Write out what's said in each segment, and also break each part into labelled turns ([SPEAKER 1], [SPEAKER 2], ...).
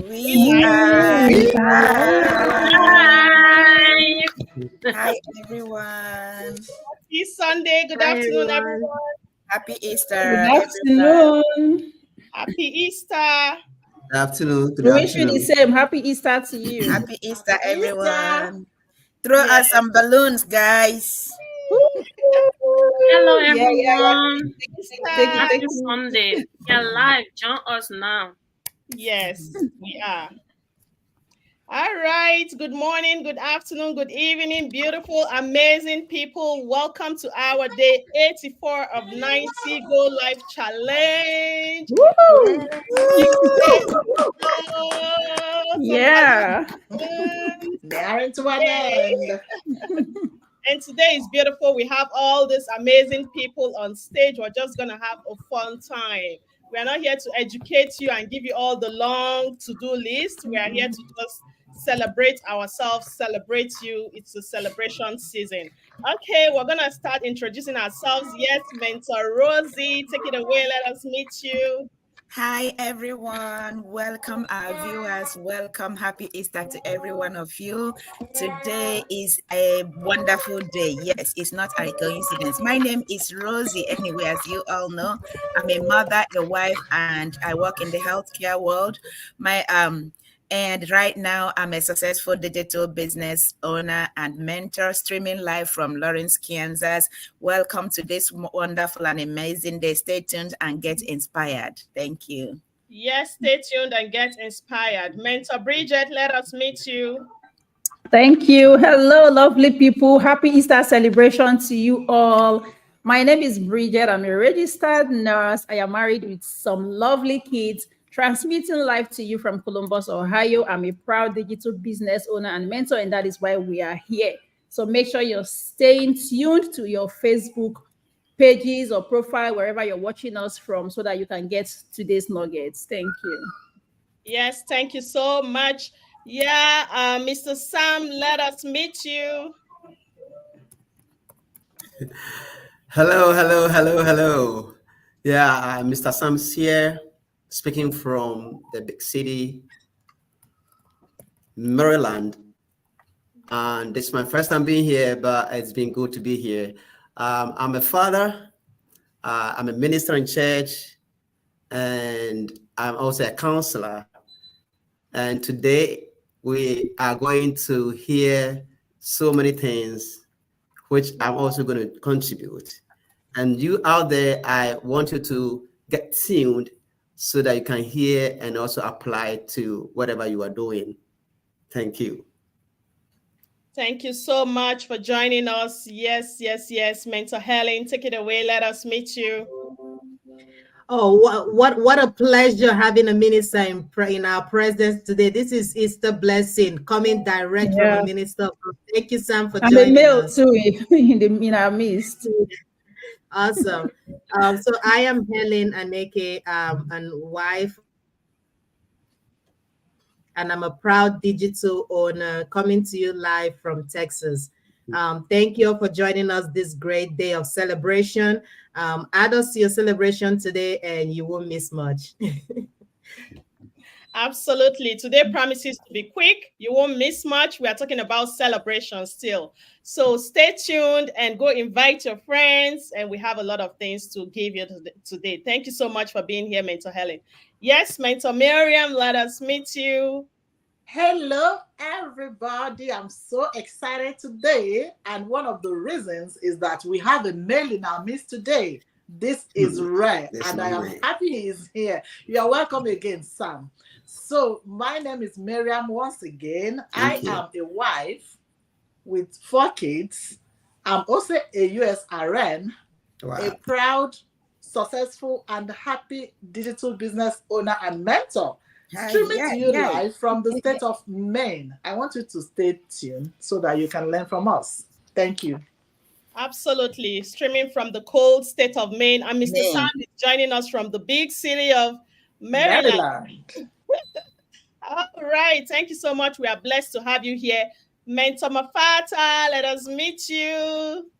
[SPEAKER 1] We are
[SPEAKER 2] live.
[SPEAKER 1] Hi, everyone.
[SPEAKER 3] Happy Sunday. Good afternoon, everyone.
[SPEAKER 1] Happy Easter,
[SPEAKER 2] Good
[SPEAKER 1] everyone.
[SPEAKER 2] afternoon.
[SPEAKER 3] Happy Easter.
[SPEAKER 4] Good afternoon. Good
[SPEAKER 2] We wish you the
[SPEAKER 4] afternoon.
[SPEAKER 2] same. Happy Easter to you.
[SPEAKER 1] Happy Easter,
[SPEAKER 3] Easter.
[SPEAKER 1] everyone. Throw
[SPEAKER 3] Yes.
[SPEAKER 1] us some balloons, guys.
[SPEAKER 5] Hello,
[SPEAKER 2] Yeah.
[SPEAKER 5] everyone.
[SPEAKER 2] Take it.
[SPEAKER 5] Happy Sunday. You're live. Join us now.
[SPEAKER 3] Yes, we are. All right. Good morning, good afternoon, good evening, beautiful, amazing people. Welcome to our day 84 of 90 Go Life Challenge.
[SPEAKER 2] Woo! Yeah.
[SPEAKER 3] And today is beautiful. We have all these amazing people on stage. We're just going to have a fun time. We are not here to educate you and give you all the long to-do list. We are here to just celebrate ourselves, celebrate you. It's a celebration season. Okay, we're going to start introducing ourselves. Yes, Mentor Rosie, take it away. Let us meet you.
[SPEAKER 1] Hi, everyone. Welcome, our viewers. Welcome. Happy Easter to every one of you. Today is a wonderful day. Yes, it's not a coincidence. My name is Rosie. Anyway, as you all know, I'm a mother, a wife, and I work in the healthcare world. And right now, I'm a successful digital business owner and mentor, streaming live from Lawrence, Kansas. Welcome to this wonderful and amazing day. Stay tuned and get inspired. Thank you.
[SPEAKER 3] Yes, stay tuned and get inspired. Mentor Bridget, let us meet you.
[SPEAKER 2] Thank you. Hello, lovely people. Happy Easter celebration to you all. My name is Bridget. I'm a registered nurse. I am married with some lovely kids, transmitting live to you from Columbus, Ohio. I'm a proud digital business owner and mentor, and that is why we are here. So make sure you're staying tuned to your Facebook pages or profile, wherever you're watching us from, so that you can get today's nuggets. Thank you.
[SPEAKER 3] Yes, thank you so much. Yeah, Mr. Sam, let us meet you.
[SPEAKER 4] Hello. Yeah, Mr. Sam's here, speaking from the big city, Maryland. And this is my first time being here, but it's been good to be here. I'm a father, I'm a minister in church, and I'm also a counselor. And today we are going to hear so many things, which I'm also going to contribute. And you out there, I want you to get tuned so that you can hear and also apply to whatever you are doing. Thank you.
[SPEAKER 3] Thank you so much for joining us. Yes. Mentor Helen, take it away. Let us meet you.
[SPEAKER 6] Oh, what a pleasure having a minister in our presence today. This is Easter blessing coming direct from a minister. Thank you, Sam, for joining
[SPEAKER 2] us. And a male
[SPEAKER 6] us.
[SPEAKER 2] too in our midst.
[SPEAKER 6] Awesome. So I am Helen Aneke, and wife, and I'm a proud digital owner coming to you live from Texas. Thank you all for joining us this great day of celebration. Add us to your celebration today and you won't miss much.
[SPEAKER 3] Absolutely. Today promises to be quick. You won't miss much. We are talking about celebration still. So stay tuned and go invite your friends. And we have a lot of things to give you today. Thank you so much for being here, Mentor Helen. Yes, Mentor Miriam, let us meet you.
[SPEAKER 7] Hello, everybody. I'm so excited today. And one of the reasons is that we have a male in our midst today. This is rare, and I am happy he is here. You are welcome again, Sam. So my name is Miriam once again. I am a wife with 4 kids. I'm also a US RN, a proud, successful, and happy digital business owner and mentor. Streaming to you live from the state of Maine. I want you to stay tuned so that you can learn from us. Thank you.
[SPEAKER 3] Absolutely. Streaming from the cold state of Maine. And Mr. Sam is joining us from the big city of Maryland. All right. Thank you so much. We are blessed to have you here. Mentor Mafata, let us meet you.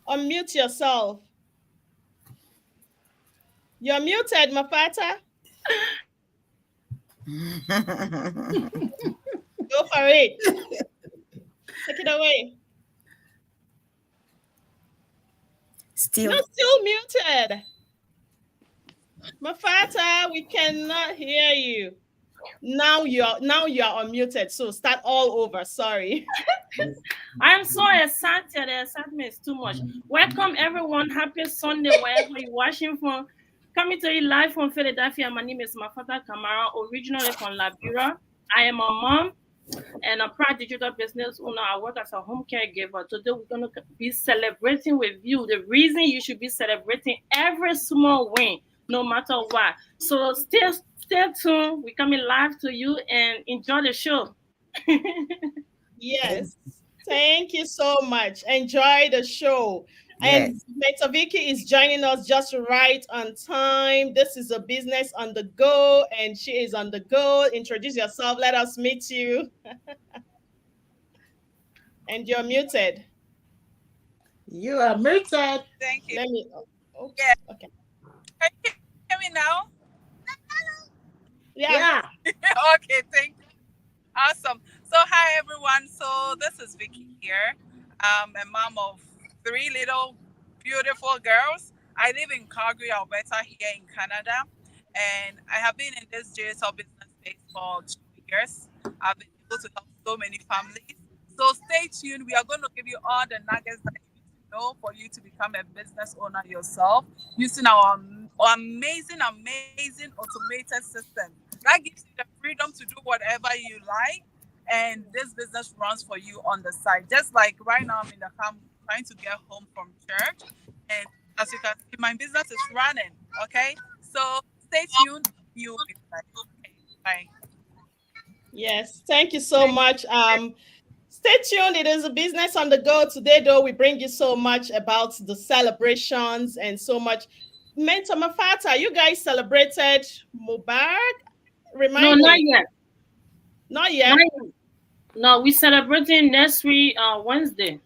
[SPEAKER 3] Unmute yourself. You're muted, Mafata. Go for it. Take it away.
[SPEAKER 1] Still,
[SPEAKER 3] No, still muted. Mafata, we cannot hear you. Now you're unmuted. So start all over. Sorry.
[SPEAKER 5] I'm so excited. The excitement is too much. Welcome, everyone. Happy Sunday, wherever you're watching from. Coming to you live from Philadelphia. My name is Mafata Kamara, originally from Liberia. I am a mom and a proud digital business owner. I work as a home caregiver. Today, we're going to be celebrating with you. The reason you should be celebrating every small win, no matter what. So stay tuned. We're coming live to you and enjoy the show.
[SPEAKER 3] Yes. Thank you so much. Enjoy the show. And
[SPEAKER 1] yes.
[SPEAKER 3] Meta Vicky is joining us just right on time. This is a business on the go, and she is on the go. Introduce yourself. Let us meet you. And you're muted.
[SPEAKER 7] You are muted.
[SPEAKER 8] Thank you.
[SPEAKER 3] Let me.
[SPEAKER 8] Yeah.
[SPEAKER 3] Oops. Okay.
[SPEAKER 8] Can you hear me now?
[SPEAKER 3] Yeah.
[SPEAKER 7] Yeah.
[SPEAKER 8] Okay, thank you. Awesome. So, hi everyone. So, this is Vicky here. I'm a mom of three little beautiful girls. I live in Calgary, Alberta, here in Canada, and I have been in this digital business space for 2 years. I've been able to help so many families. So, stay tuned. We are going to give you all the nuggets that you need to know for you to become a business owner yourself using our amazing automated system that gives you the freedom to do whatever you like, and this business runs for you on the side. Just like right now, I'm in the car trying to get home from church, and as you can see, my business is running. Okay, so stay tuned. You'll be back. Okay, bye.
[SPEAKER 3] Yes. Thank you so much. Stay tuned. It is a business on the go. Today, though, we bring you so much about the celebrations and so much. Mentor Mafata, you guys celebrated Mubarak?
[SPEAKER 5] No,
[SPEAKER 3] Remind
[SPEAKER 5] not
[SPEAKER 3] me.
[SPEAKER 5] yet.
[SPEAKER 3] Not
[SPEAKER 5] Not
[SPEAKER 3] yet.
[SPEAKER 5] yet. No, we're celebrating next week, Wednesday.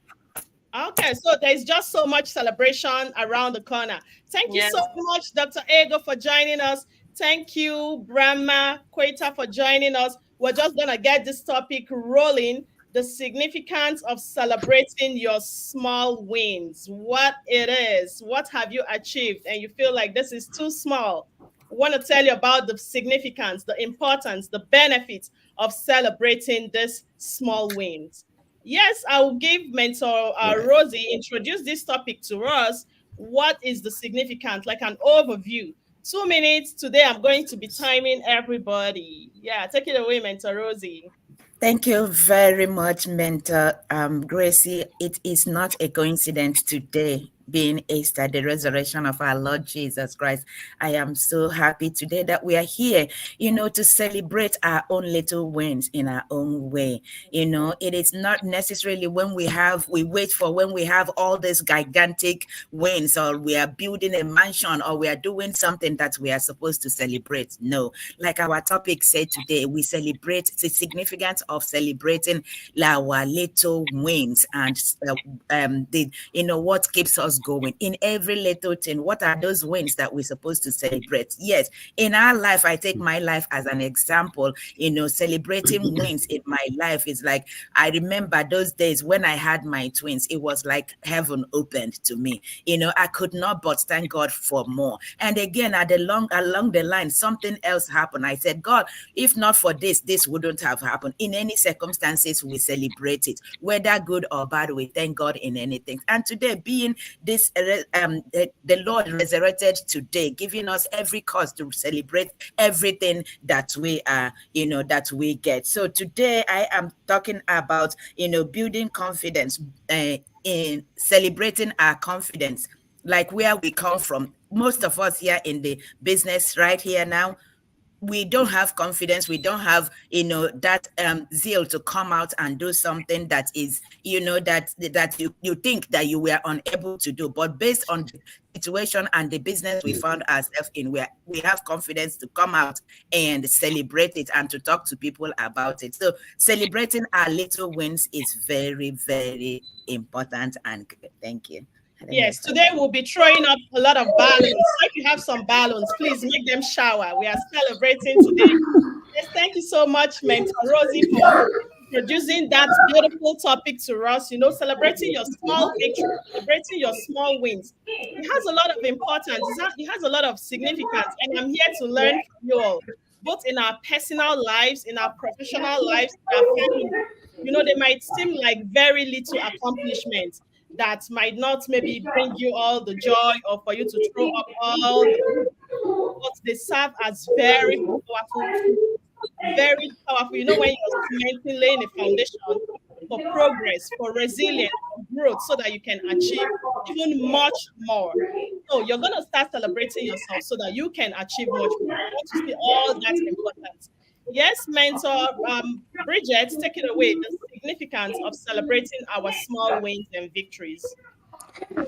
[SPEAKER 3] Okay, so there's just so much celebration around the corner. Thank you
[SPEAKER 5] Yes.
[SPEAKER 3] so much, Dr. Ego, for joining us. Thank you, Brahma Queta, for joining us. We're just going to get this topic rolling. The significance of celebrating your small wins, what it is, what have you achieved, and you feel like this is too small. We want to tell you about the significance, the importance, the benefits of celebrating these small wins. Yes, I will give Mentor
[SPEAKER 4] Right.
[SPEAKER 3] Rosie introduce this topic to us. What is the significance, like an overview? 2 minutes today. I'm going to be timing everybody. Yeah, take it away, Mentor Rosie.
[SPEAKER 1] Thank you very much, Mentor Gracie. It is not a coincidence today being Easter, the resurrection of our Lord Jesus Christ. I am so happy today that we are here, to celebrate our own little wins in our own way. It is not necessarily we wait for when we have all these gigantic wins, or we are building a mansion, or we are doing something that we are supposed to celebrate. No, like our topic said today, we celebrate the significance of celebrating our little wins, and what keeps us going in every little thing. What are those wins that we're supposed to celebrate? Yes, in our life, I take my life as an example. Celebrating wins in my life is like, I remember those days when I had my twins. It was like heaven opened to me. I could not but thank God for more. And again, along the line, something else happened. I said, God, if not for this wouldn't have happened. In any circumstances, we celebrate it, whether good or bad. We thank God in anything. And today, being this, the Lord resurrected today, giving us every cause to celebrate everything that we are, that we get. So today, I am talking about, building confidence, in celebrating our confidence, like where we come from. Most of us here in the business right here now, we don't have confidence. We don't have, that zeal to come out and do something that is, that you think that you were unable to do. But based on the situation and the business we found ourselves in, where we have confidence to come out and celebrate it and to talk to people about it. So celebrating our little wins is very, very important and good. Thank you.
[SPEAKER 3] Yes, today we'll be throwing up a lot of balloons. So if you have some balloons, please make them shower. We are celebrating today. Yes, thank you so much, Mentor Rosie, for introducing that beautiful topic to us. You know, celebrating your small victories, celebrating your small wins. It has a lot of importance. It has a lot of significance, and I'm here to learn from you all, both in our personal lives, in our professional lives, in our family. You know, they might seem like very little accomplishments that might not maybe bring you all the joy or for you to throw up all the, but they serve as very powerful tools, very powerful. You know, when you're cementing, laying a foundation for progress, for resilience, for growth, so that you can achieve even much more. So you're going to start celebrating yourself so that you can achieve much more. I want to see all that importance. Yes, mentor Bridget, take it away, the significance of celebrating our small wins and victories.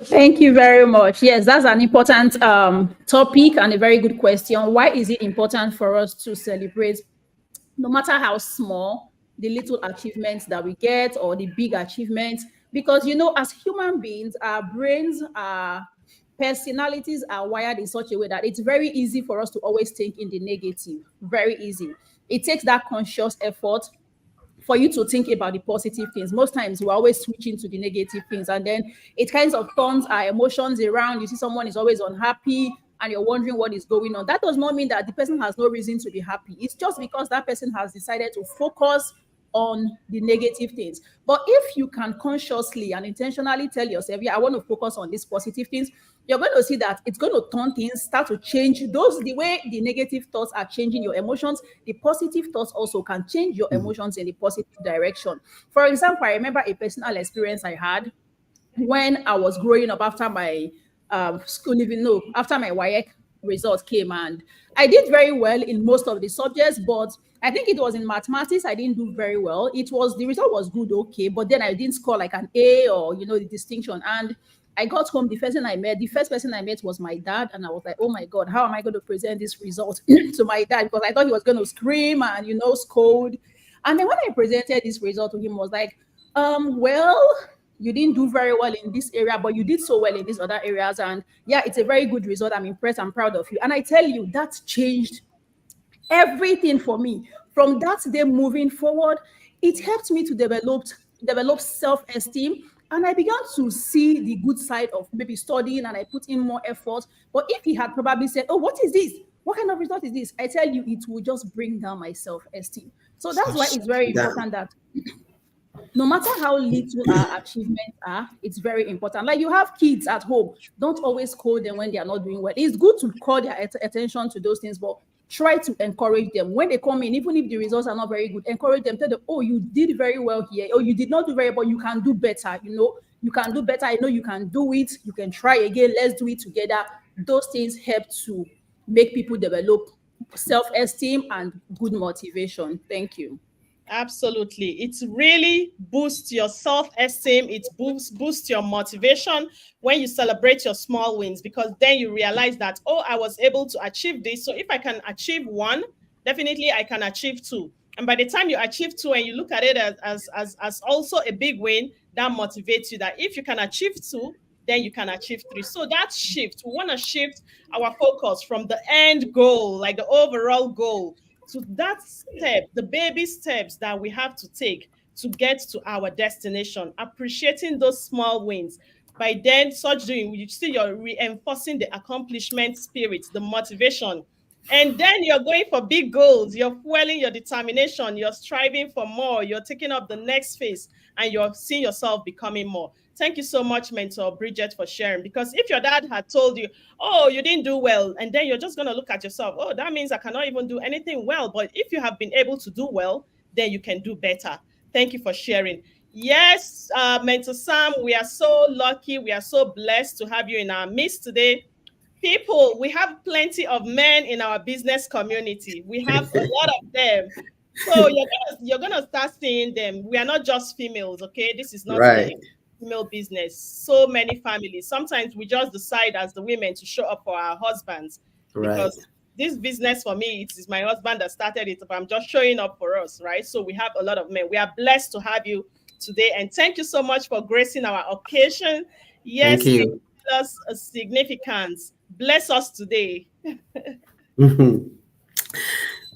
[SPEAKER 2] Thank you very much. Yes, that's an important topic and a very good question. Why is it important for us to celebrate, no matter how small, the little achievements that we get or the big achievements? Because, you know, as human beings, our brains, our personalities are wired in such a way that it's very easy for us to always think in the negative. Very easy. It takes that conscious effort for you to think about the positive things. Most times we're always switching to the negative things, and then it kind of turns our emotions around. You see someone is always unhappy and you're wondering what is going on. That does not mean that the person has no reason to be happy. It's just because that person has decided to focus on the negative things. But if you can consciously and intentionally tell yourself, yeah, I want to focus on these positive things, you're going to see that it's going to turn things, start to change. Those, the way the negative thoughts are changing your emotions, the positive thoughts also can change your emotions in the positive direction. For example, I remember a personal experience I had when I was growing up after my school leaving, no, after my WAEC result came, and I did very well in most of the subjects, but I think it was in mathematics I didn't do very well. It was, the result was good, okay, but then I didn't score like an A or, you know, the distinction. And I got home, the first person I met was my dad, and I was like, oh my God, how am I going to present this result to my dad? Because I thought he was going to scream and, you know, scold. And then when I presented this result to him, was like, well, you didn't do very well in this area, but you did so well in these other areas. And yeah, it's a very good result. I'm impressed. I'm proud of you. And I tell you, that changed everything for me. From that day moving forward, it helped me to develop self-esteem. And I began to see the good side of maybe studying, and I put in more effort. But if he had probably said, oh, what is this? What kind of result is this? I tell you, it will just bring down my self-esteem. So that's why it's very important that no matter how little our achievements are, it's very important. Like, you have kids at home, don't always scold them when they are not doing well. It's good to call their attention to those things, but try to encourage them when they come in. Even if the results are not very good, encourage them. Tell them, oh, you did very well here, or you did not do very well, you can do better. You know, you can do better. I know you can do it. You can try again. Let's do it together. Those things help to make people develop self-esteem and good motivation. Thank you.
[SPEAKER 3] Absolutely. It really boosts your self-esteem. It boosts your motivation when you celebrate your small wins, because then you realize that, oh, I was able to achieve this. So if I can achieve one, definitely I can achieve two. And by the time you achieve two and you look at it as also a big win, that motivates you that if you can achieve two, then you can achieve three. So that shift, we want to shift our focus from the end goal, like the overall goal, to that step, the baby steps that we have to take to get to our destination, appreciating those small wins. By then, such doing, you see you're reinforcing the accomplishment spirit, the motivation. And then you're going for big goals, you're fueling your determination, you're striving for more, you're taking up the next phase, and you're seeing yourself becoming more. Thank you so much, Mentor Bridget, for sharing. Because if your dad had told you, oh, you didn't do well, and then you're just going to look at yourself, oh, that means I cannot even do anything well. But if you have been able to do well, then you can do better. Thank you for sharing. Yes, Mentor Sam, we are so lucky. We are so blessed to have you in our midst today. People, we have plenty of men in our business community. We have a lot of them. So you're gonna start seeing them. We are not just females, okay? This is not a female business. So many families. Sometimes we just decide as the women to show up for our husbands, because this business for me, it is my husband that started it, but I'm just showing up for us, right? So we have a lot of men. We are blessed to have you today, and thank you so much for gracing our occasion. Yes,
[SPEAKER 4] Thank
[SPEAKER 3] can
[SPEAKER 4] you.
[SPEAKER 3] you tell us a significance? Bless us today.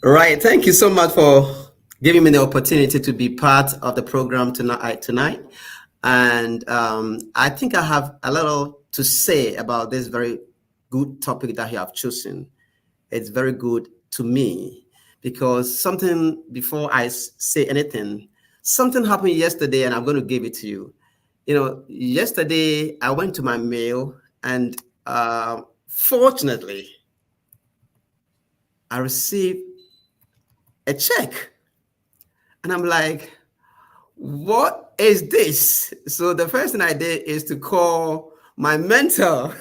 [SPEAKER 4] Right. Thank you so much for giving me the opportunity to be part of the program tonight. And I think I have a little to say about this very good topic that you have chosen. It's very good to me because something, before I say anything, something happened yesterday and I'm going to give it to you. Yesterday I went to my mail and fortunately I received a check. And I'm like, what is this? So the first thing I did is to call my mentor.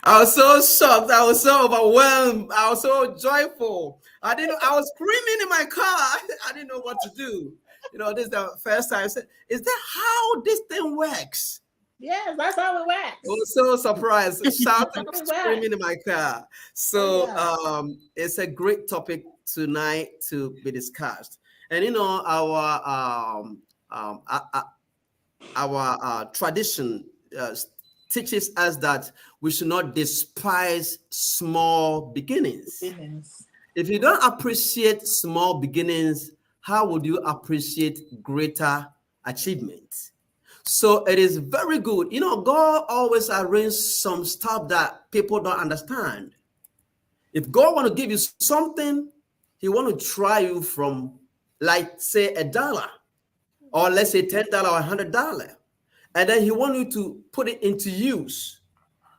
[SPEAKER 4] I was so shocked. I was so overwhelmed. I was so joyful. I was screaming in my car. I didn't know what to do. This is the first time I said, is that how this thing works?
[SPEAKER 7] Yes, that's how it
[SPEAKER 4] I
[SPEAKER 7] works.
[SPEAKER 4] was so surprised,
[SPEAKER 7] That's
[SPEAKER 4] shouting,
[SPEAKER 7] how it works.
[SPEAKER 4] screaming in my car.
[SPEAKER 7] Oh
[SPEAKER 4] So
[SPEAKER 7] yeah.
[SPEAKER 4] it's a great topic tonight to be discussed. And our tradition teaches us that we should not despise small beginnings.
[SPEAKER 7] Beginnings.
[SPEAKER 4] If you don't appreciate small beginnings, how would you appreciate greater achievements? So it is very good. God always arranges some stuff that people don't understand. If God want to give you something, He want to try you from, like, say, $1, or let's say $10 or $100, and then He want you to put it into use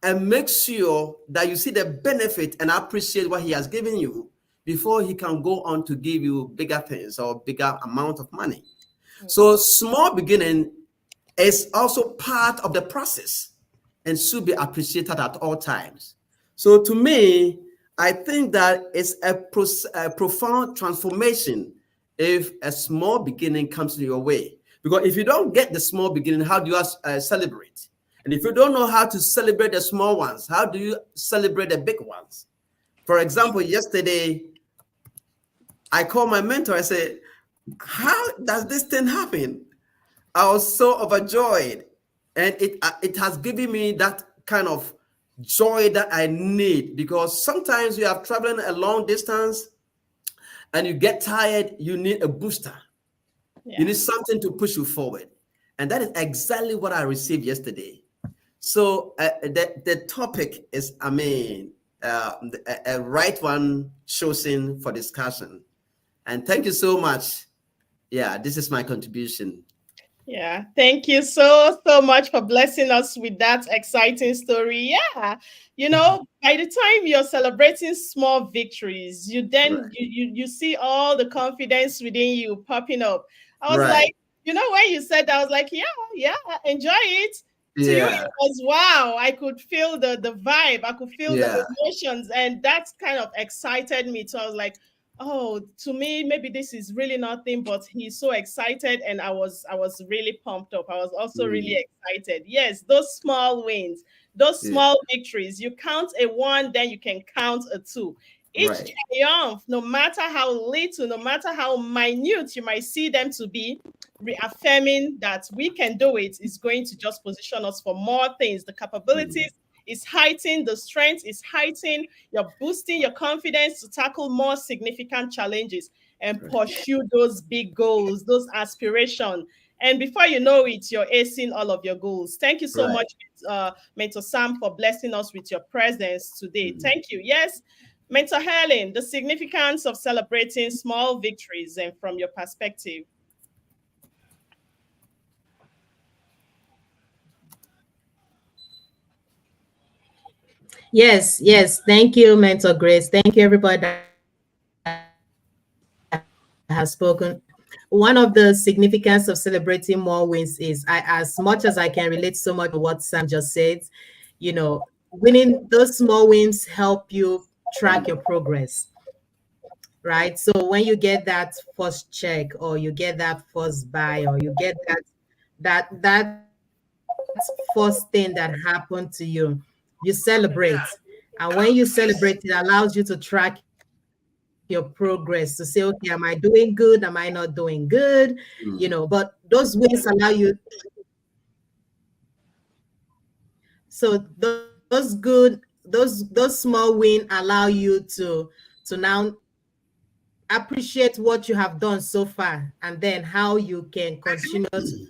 [SPEAKER 4] and make sure that you see the benefit and appreciate what He has given you before He can go on to give you bigger things or bigger amount of money. So small beginning is also part of the process and should be appreciated at all times. So to me, I think that it's a profound transformation if a small beginning comes to your way. Because if you don't get the small beginning, how do you celebrate? And if you don't know how to celebrate the small ones, how do you celebrate the big ones? For example, yesterday, I called my mentor. I said, how does this thing happen? I was so overjoyed, and it has given me that kind of joy that I need, because sometimes you are traveling a long distance and you get tired. You need a booster. You
[SPEAKER 3] Yeah.
[SPEAKER 4] need something to push you forward, and that is exactly what I received yesterday. So the topic is, a right one chosen for discussion, and thank you so much. Yeah, this is my contribution.
[SPEAKER 3] Yeah, thank you so so much for blessing us with that exciting story. Yeah, by the time you're celebrating small victories, you then
[SPEAKER 4] Right.
[SPEAKER 3] you see all the confidence within you popping up. I was
[SPEAKER 4] Right.
[SPEAKER 3] like, when you said that, I was like, yeah, yeah, enjoy it. To you,
[SPEAKER 4] Yeah.
[SPEAKER 3] it was wow. I could feel the vibe. I could feel the
[SPEAKER 4] Yeah.
[SPEAKER 3] emotions, and that kind of excited me. So I was like, oh, to me maybe this is really nothing, but he's so excited, and I was really pumped up. I was also really
[SPEAKER 4] Mm,
[SPEAKER 3] excited. Yes, those small wins, those
[SPEAKER 4] yeah.
[SPEAKER 3] small victories, you count a one, then you can count a two. Each
[SPEAKER 4] Right.
[SPEAKER 3] triumph, no matter how little, no matter how minute you might see them to be, reaffirming that we can do it is going to just position us for more things. The
[SPEAKER 4] Mm,
[SPEAKER 3] capabilities is heightened, the strength is heightened. You're boosting your confidence to tackle more significant challenges and
[SPEAKER 4] right.
[SPEAKER 3] pursue those big goals, those aspirations. And before you know it, you're acing all of your goals. Thank you so
[SPEAKER 4] Right.
[SPEAKER 3] much, Mentor Sam, for blessing us with your presence today.
[SPEAKER 4] Mm.
[SPEAKER 3] Thank you. Yes, Mentor Helen, the significance of celebrating small victories and from your perspective.
[SPEAKER 6] Yes, yes. Thank you, Mentor Grace. Thank you, everybody that has spoken. One of the significance of celebrating more wins is, as much as I can relate so much to what Sam just said, winning those small wins help you track your progress, right? So when you get that first check, or you get that first buy, or you get that first thing that happened to you, you celebrate. And when you celebrate, it allows you to track your progress to say, okay, am I doing good? Am I not doing good? But those wins allow you, So those small wins allow you to now appreciate what you have done so far, and then how you can continue to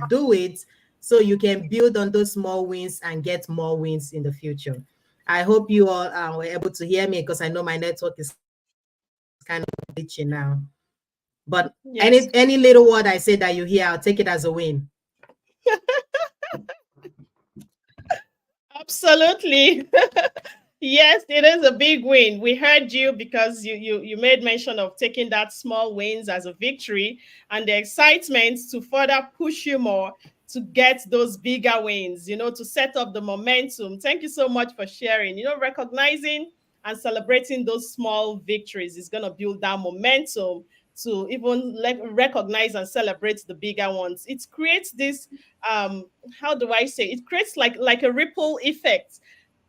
[SPEAKER 6] do it, so you can build on those small wins and get more wins in the future. I hope you all were able to hear me, because I know my network is kind of glitchy now. But any
[SPEAKER 3] Yes,
[SPEAKER 6] little word I say that you hear, I'll take it as a win.
[SPEAKER 3] absolutely. Yes, it is a big win. We heard you because you made mention of taking that small wins as a victory and the excitement to further push you more to get those bigger wins, to set up the momentum. Thank you so much for sharing. Recognizing and celebrating those small victories is going to build that momentum to even recognize and celebrate the bigger ones. It creates this how do I say, it creates like a ripple effect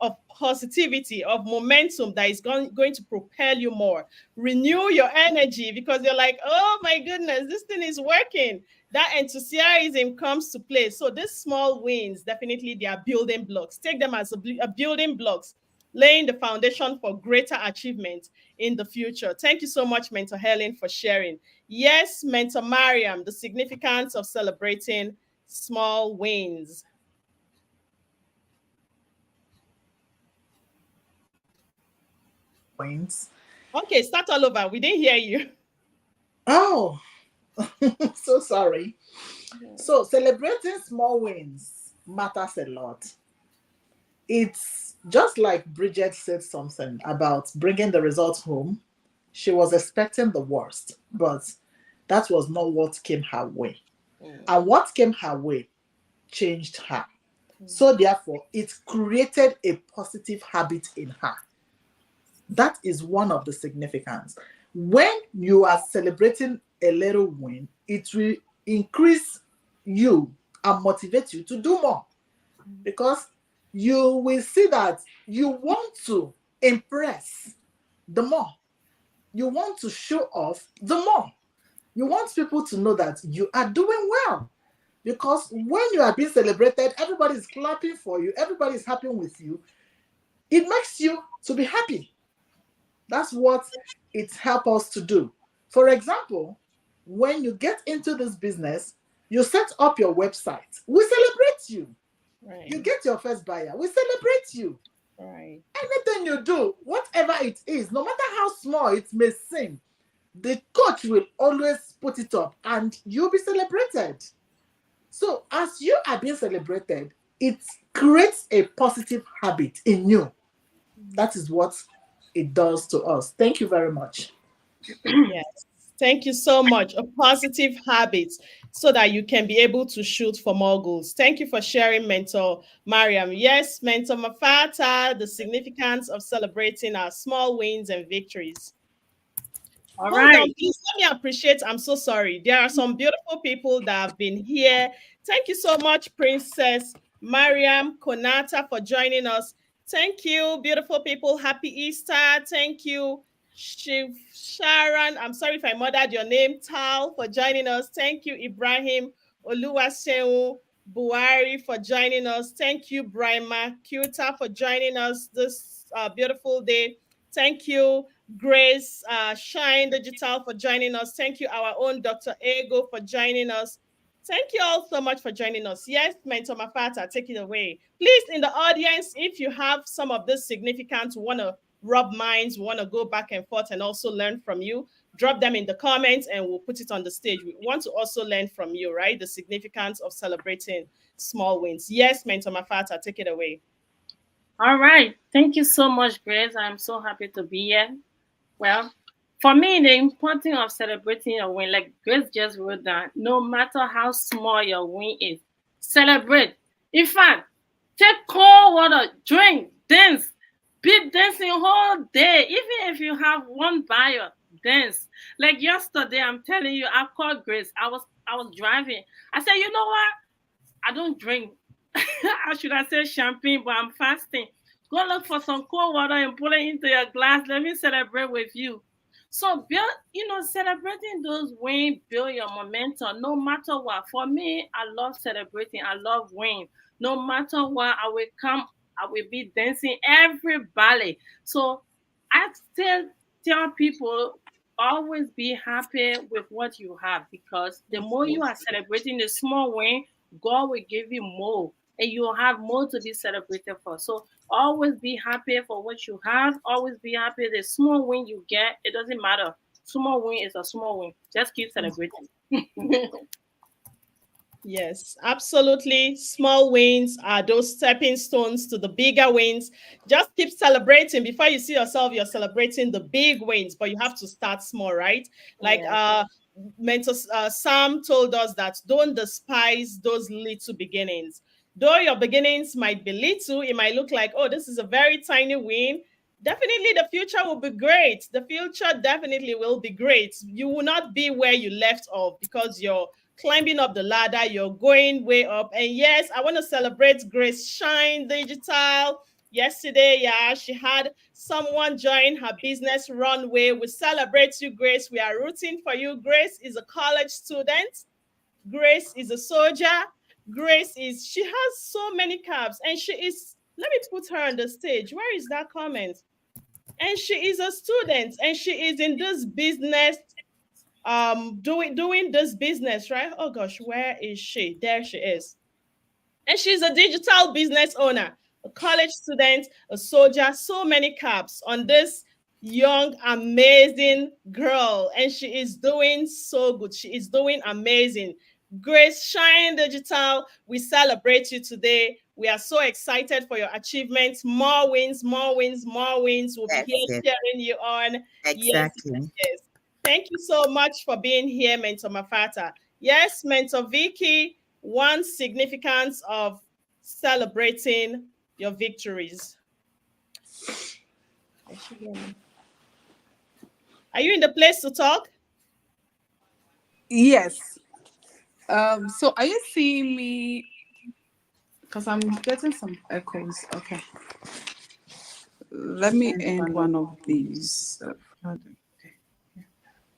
[SPEAKER 3] of positivity, of momentum that is going to propel you more, renew your energy, because you're like, oh my goodness, this thing is working. That enthusiasm comes to play. So these small wins, definitely they are building blocks. Take them as a building blocks, laying the foundation for greater achievement in the future. Thank you so much, Mentor Helen, for sharing. Yes, Mentor Mariam, the significance of celebrating small wins.
[SPEAKER 7] Points.
[SPEAKER 3] Okay, start all over. We didn't hear you.
[SPEAKER 7] Oh, so sorry. So celebrating small wins matters a lot. It's just like Bridget said something about bringing the results home. She was expecting the worst, but that was not what came her way. And what came her way changed her. So therefore, it created a positive habit in her. That is one of the significance. When you are celebrating a little win, it will increase you and motivate you to do more, because you will see that you want to impress the more. You want to show off the more. You want people to know that you are doing well. Because when you are being celebrated, everybody is clapping for you, everybody is happy with you. It makes you to be happy. That's what it helps us to do. For example, when you get into this business, you set up your website. We celebrate you.
[SPEAKER 3] Right.
[SPEAKER 7] You get your first buyer. We celebrate you.
[SPEAKER 3] Right.
[SPEAKER 7] Anything you do, whatever it is, no matter how small it may seem, the coach will always put it up and you'll be celebrated. So as you are being celebrated, it creates a positive habit in you. That is what it does to us. Thank you very much.
[SPEAKER 3] Yes. Thank you so much. A positive habit so that you can be able to shoot for more goals. Thank you for sharing, Mentor Mariam. Yes, Mentor Mafata, the significance of celebrating our small wins and victories.
[SPEAKER 5] All
[SPEAKER 3] Hold on,
[SPEAKER 5] right.
[SPEAKER 3] please. Let me appreciate. I'm so sorry. There are some beautiful people that have been here. Thank you so much, Princess Mariam Konata, for joining us. Thank you, beautiful people. Happy Easter. Thank you, Shiv Sharon. I'm sorry if I murdered your name, Tal, for joining us. Thank you, Ibrahim Oluwaseun Buhari, for joining us. Thank you, Brima Kuta, for joining us this beautiful day. Thank you, Grace Shine Digital, for joining us. Thank you, our own Dr. Ego, for joining us. Thank you all so much for joining us. Yes, Mentor Mafata, take it away. Please, in the audience, if you have some of this significant, want to rub minds, want to go back and forth and also learn from you, drop them in the comments and we'll put it on the stage. We want to also learn from you, right? The significance of celebrating small wins. Yes, Mentor Mafata, take it away.
[SPEAKER 5] All right. Thank you so much, Grace. I'm so happy to be here. Well, for me, the importance of celebrating your win, like Grace just wrote down, no matter how small your win is, celebrate. In fact, take cold water, drink, dance, be dancing whole day. Even if you have one buyer, dance. Like yesterday, I'm telling you, I called Grace. I was driving. I said, you know what? I don't drink. How should I say champagne? But I'm fasting. Go look for some cold water and put it into your glass. Let me celebrate with you. So build, celebrating those wins, build your momentum, no matter what. For me, I love celebrating. I love win. No matter what, I will come, I will be dancing everybody. So I still tell people always be happy with what you have, because the more you are celebrating the small win, God will give you more, and you'll have more to be celebrated for. So always be happy for what you have. Always be happy. The small win you get, it doesn't matter. Small win is a small win. Just keep celebrating.
[SPEAKER 3] Yes, absolutely. Small wins are those stepping stones to the bigger wins. Just keep celebrating. Before you see yourself, you're celebrating the big wins, but you have to start small, right? Like
[SPEAKER 5] Yeah.
[SPEAKER 3] mentor Sam told us that don't despise those little beginnings. Though your beginnings might be little, it might look like, oh, this is a very tiny win. Definitely the future will be great. The future definitely will be great. You will not be where you left off because you're climbing up the ladder, you're going way up. And yes, I want to celebrate Grace Shine Digital. Yesterday, yeah, she had someone join her business runway. We celebrate you, Grace. We are rooting for you. Grace is a college student. Grace is a soldier. She has so many caps, and she is, let me put her on the stage. Where is that comment? And she is a student, and she is in this business doing this business, right? Oh gosh, where is she? There she is. And she's a digital business owner, a college student, a soldier, so many caps on this young, amazing girl. And she is doing so good. She is doing amazing. Grace Shine Digital, we celebrate you today. We are so excited for your achievements. More wins, more wins, more wins. We'll be
[SPEAKER 1] That's
[SPEAKER 3] here
[SPEAKER 1] it.
[SPEAKER 3] cheering you on. Yes, yes,
[SPEAKER 1] Exactly.
[SPEAKER 3] yes. Thank you so much for being here, Mentor Mafata. Yes, Mentor Vicky, one significance of celebrating your victories. Are you in the place to talk?
[SPEAKER 9] Yes. So are you seeing me? Because I'm getting some echoes. Okay. Let me end one of these.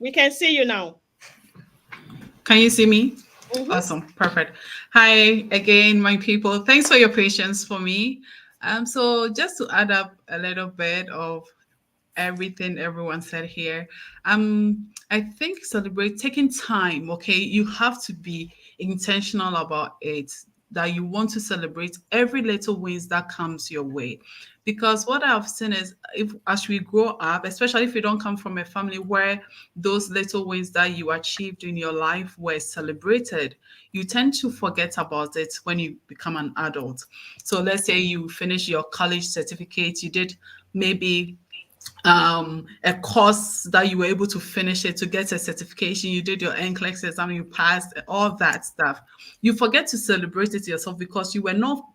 [SPEAKER 3] We can see you now.
[SPEAKER 9] Can you see me?
[SPEAKER 3] Mhm.
[SPEAKER 9] Awesome. Perfect. Hi again, my people. Thanks for your patience for me. So just to add up a little bit of everything everyone said here. I think celebrate taking time, okay? You have to be intentional about it, that you want to celebrate every little wins that comes your way. Because what I've seen is if as we grow up, especially if you don't come from a family where those little wins that you achieved in your life were celebrated, you tend to forget about it when you become an adult. So let's say you finish your college certificate, you did maybe a course that you were able to finish it to get a certification, you did your NCLEX exam, you passed all that stuff. You forget to celebrate it yourself because you were not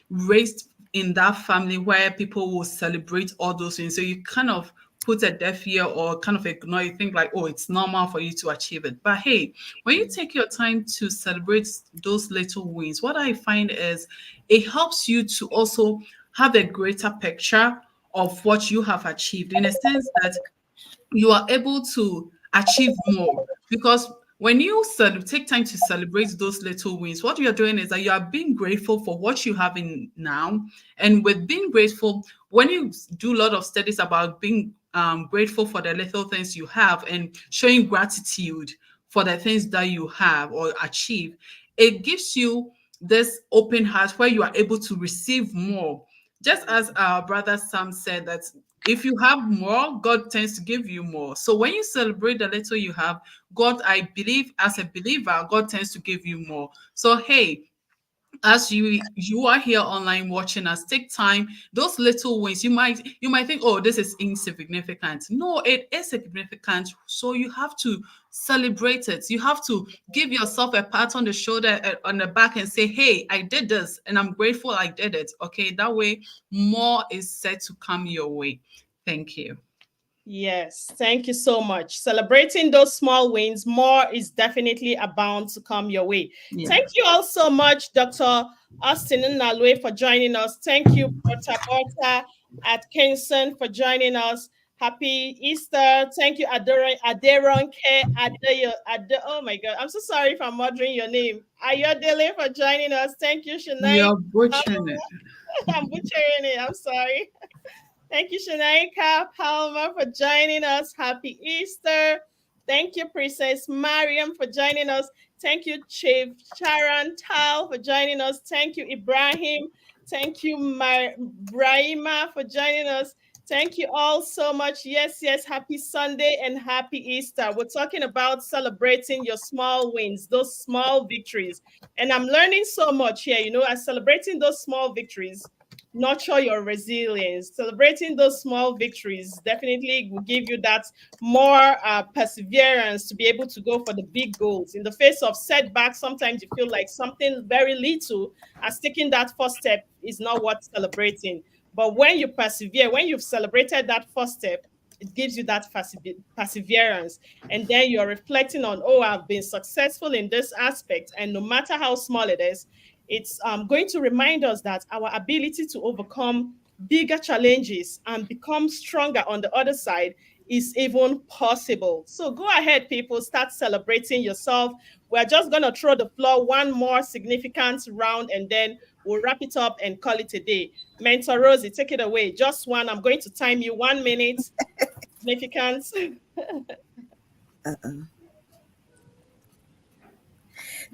[SPEAKER 9] raised in that family where people will celebrate all those things. So you kind of put a deaf ear or kind of ignore, you think like, oh, it's normal for you to achieve it. But hey, when you take your time to celebrate those little wins, what I find is it helps you to also have a greater picture of what you have achieved in a sense that you are able to achieve more because when you take time to celebrate those little wins, what you're doing is that you are being grateful for what you have in now. And with being grateful, when you do a lot of studies about being grateful for the little things you have and showing gratitude for the things that you have or achieve, it gives you this open heart where you are able to receive more. Just as our brother Sam said, that if you have more, God tends to give you more. So when you celebrate the little you have, God, I believe as a believer, God tends to give you more. So hey, as you are here online watching us, take time. Those little wins, you might think, oh, this is insignificant. No, it is significant. So you have to celebrate it. You have to give yourself a pat on the shoulder, on the back, and say, hey, I did this and I'm grateful I did it. Okay, that way more is set to come your way. Thank you.
[SPEAKER 3] Yes, thank you so much. Celebrating those small wins, more is definitely abound to come your way.
[SPEAKER 9] Yeah.
[SPEAKER 3] Thank you all so much, Dr. Austin Nalwe, for joining us. Thank you, Porta Atkinson, for joining us. Happy Easter. Thank you, Aderonke oh my God. I'm so sorry if I'm murdering your name. Ayodele for joining us. Thank you, Shania.
[SPEAKER 9] You're butchering it.
[SPEAKER 3] I'm butchering it. I'm sorry. Thank you, Shanaika Palmer, for joining us. Happy Easter. Thank you, Princess Mariam, for joining us. Thank you, Chief Sharon Tal, for joining us. Thank you, Ibrahim. Thank you, Brahima, for joining us. Thank you all so much. Yes, yes. Happy Sunday and happy Easter. We're talking about celebrating your small wins, those small victories. And I'm learning so much here, as celebrating those small victories nurture your resilience. Celebrating those small victories definitely will give you that more perseverance to be able to go for the big goals. In the face of setbacks, sometimes you feel like something very little, as taking that first step is not worth celebrating. But when you persevere, when you've celebrated that first step, it gives you that perseverance. And then you're reflecting on, oh, I've been successful in this aspect. And no matter how small it is, it's going to remind us that our ability to overcome bigger challenges and become stronger on the other side is even possible. So go ahead, people, start celebrating yourself. We're just going to throw the floor one more significant round and then we'll wrap it up and call it a day. Mentor Rosie, take it away. Just one. I'm going to time you 1 minute. Significance.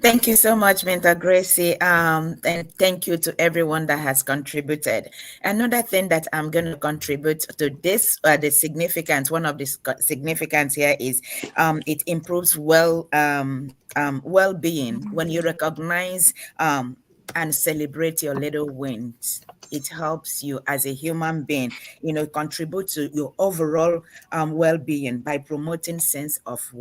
[SPEAKER 1] Thank you so much, Mentor Gracie. And thank you to everyone that has contributed. Another thing that I'm going to contribute to this, the significance, one of the significance here is it improves well-being when you recognize and celebrate your little wins. It helps you as a human being, contribute to your overall well-being by promoting sense of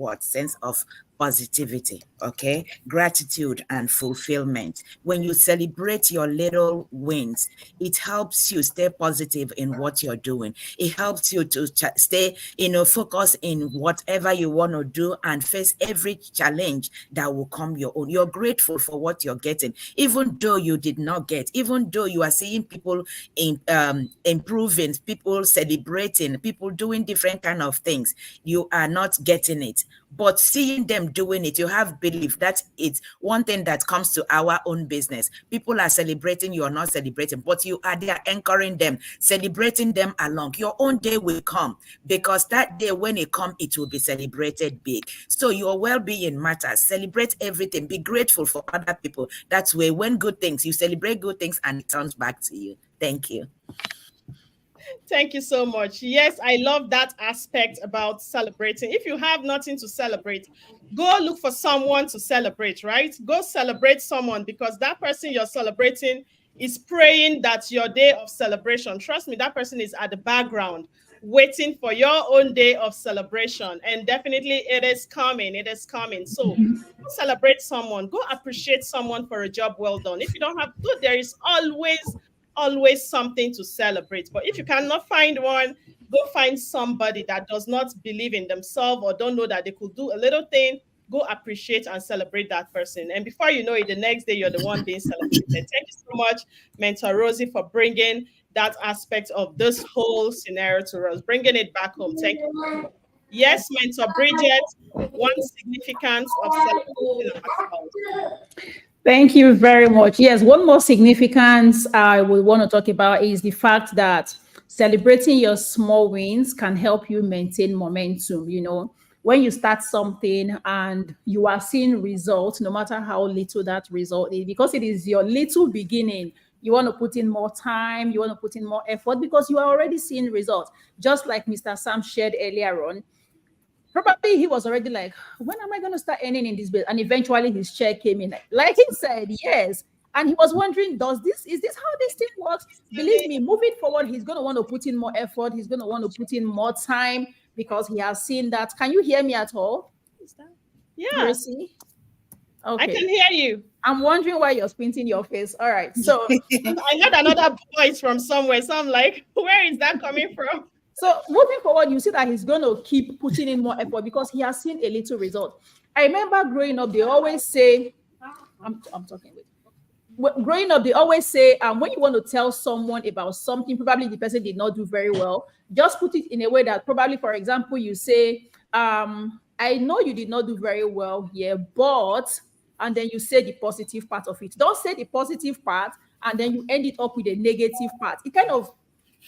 [SPEAKER 1] positivity, okay? Gratitude and fulfillment. When you celebrate your little wins, it helps you stay positive in what you're doing. It helps you to stay, focused in whatever you want to do and face every challenge that will come your own. You're grateful for what you're getting, even though you did not get, even though you are seeing people improving, people celebrating, people doing different kind of things. You are not getting it. But seeing them doing it, you have belief. That's it's one thing that comes to our own business. People are celebrating, you are not celebrating, but you are there anchoring them, celebrating them along. Your own day will come, because that day when it comes, it will be celebrated big. So your well-being matters. Celebrate everything. Be grateful for other people. That's where when good things, you celebrate good things and it turns back to you. Thank you.
[SPEAKER 3] Thank you so much. Yes, I love that aspect about celebrating. If you have nothing to celebrate, go look for someone to celebrate, right? Go celebrate someone, because that person you're celebrating is praying that your day of celebration, trust me, that person is at the background waiting for your own day of celebration. And definitely it is coming. It is coming. So go celebrate someone. Go appreciate someone for a job well done. If you don't have to, there is always something to celebrate. But if you cannot find one, go find somebody that does not believe in themselves or don't know that they could do a little thing. Go appreciate and celebrate that person. And before you know it, the next day you're the one being celebrated. Thank you so much, Mentor Rosie, for bringing that aspect of this whole scenario to us, bringing it back home. Thank you. Yes, Mentor Bridget, one significance of celebrating ourselves.
[SPEAKER 2] Thank you very much. Yes, one more significance I would want to talk about is the fact that celebrating your small wins can help you maintain momentum. When you start something and you are seeing results, no matter how little that result is, because it is your little beginning, you want to put in more time, you want to put in more effort because you are already seeing results. Just like Mr. Sam shared earlier on, probably he was already like, when am I going to start earning in this bit? And eventually his check came in. Like he said, yes. And he was wondering, is this how this thing works? Believe me, moving forward, he's going to want to put in more effort. He's going to want to put in more time because he has seen that. Can you hear me at all?
[SPEAKER 3] Yeah.
[SPEAKER 2] Gracie? Okay.
[SPEAKER 3] I can hear you.
[SPEAKER 2] I'm wondering why you're squinting your face. All right. So
[SPEAKER 3] I heard another voice from somewhere. So I'm like, where is that coming from?
[SPEAKER 2] So moving forward, you see that he's going to keep putting in more effort because he has seen a little result. I remember growing up, they always say, I'm talking with. growing up, they always say, when you want to tell someone about something, probably the person did not do very well, just put it in a way that probably, for example, you say, I know you did not do very well here, but, and then you say the positive part of it. Don't say the positive part and then you end it up with a negative part. It kind of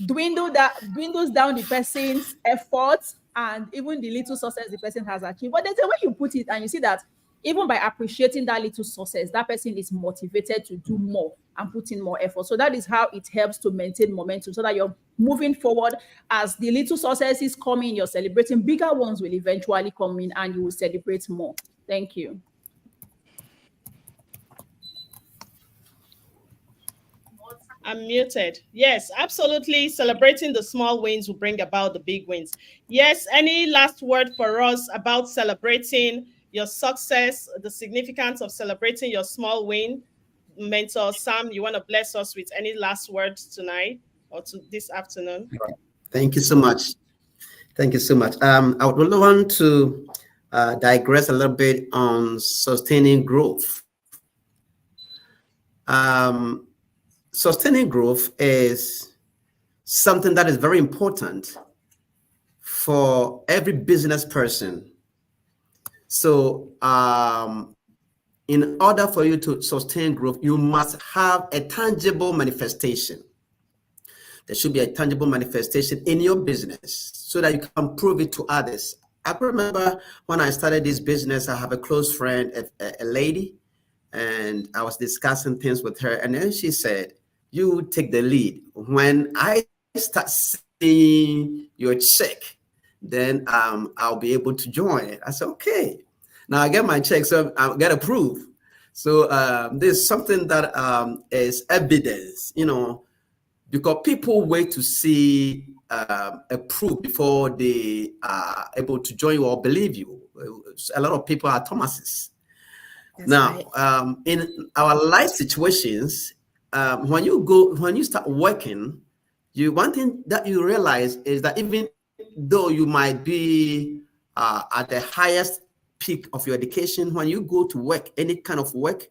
[SPEAKER 2] dwindles down the person's efforts and even the little success the person has achieved. But there's a way you put it and you see that even by appreciating that little success, that person is motivated to do more and put in more effort. So that is how it helps to maintain momentum so that you're moving forward. As the little successes come in, you're celebrating, bigger ones will eventually come in and you will celebrate more. Thank you.
[SPEAKER 3] I'm muted. Yes, absolutely. Celebrating the small wins will bring about the big wins. Yes, any last word for us about celebrating your success, the significance of celebrating your small win? Mentor Sam, you want to bless us with any last words tonight or to this afternoon?
[SPEAKER 4] Thank you so much. Thank you so much. I would really want to digress a little bit on sustaining growth. Sustaining growth is something that is very important for every business person. So in order for you to sustain growth, you must have a tangible manifestation. There should be a tangible manifestation in your business so that you can prove it to others. I remember when I started this business, I have a close friend, a lady, and I was discussing things with her. And then she said, you take the lead. When I start seeing your check, then I'll be able to join. I said, okay. Now I get my check, so I get approved. So there's something that is evidence, because people wait to see a proof before they are able to join you or believe you. A lot of people are Thomases. That's now, right. In our life situations, when you start working, one thing that you realize is that even though you might be at the highest peak of your education, when you go to work, any kind of work,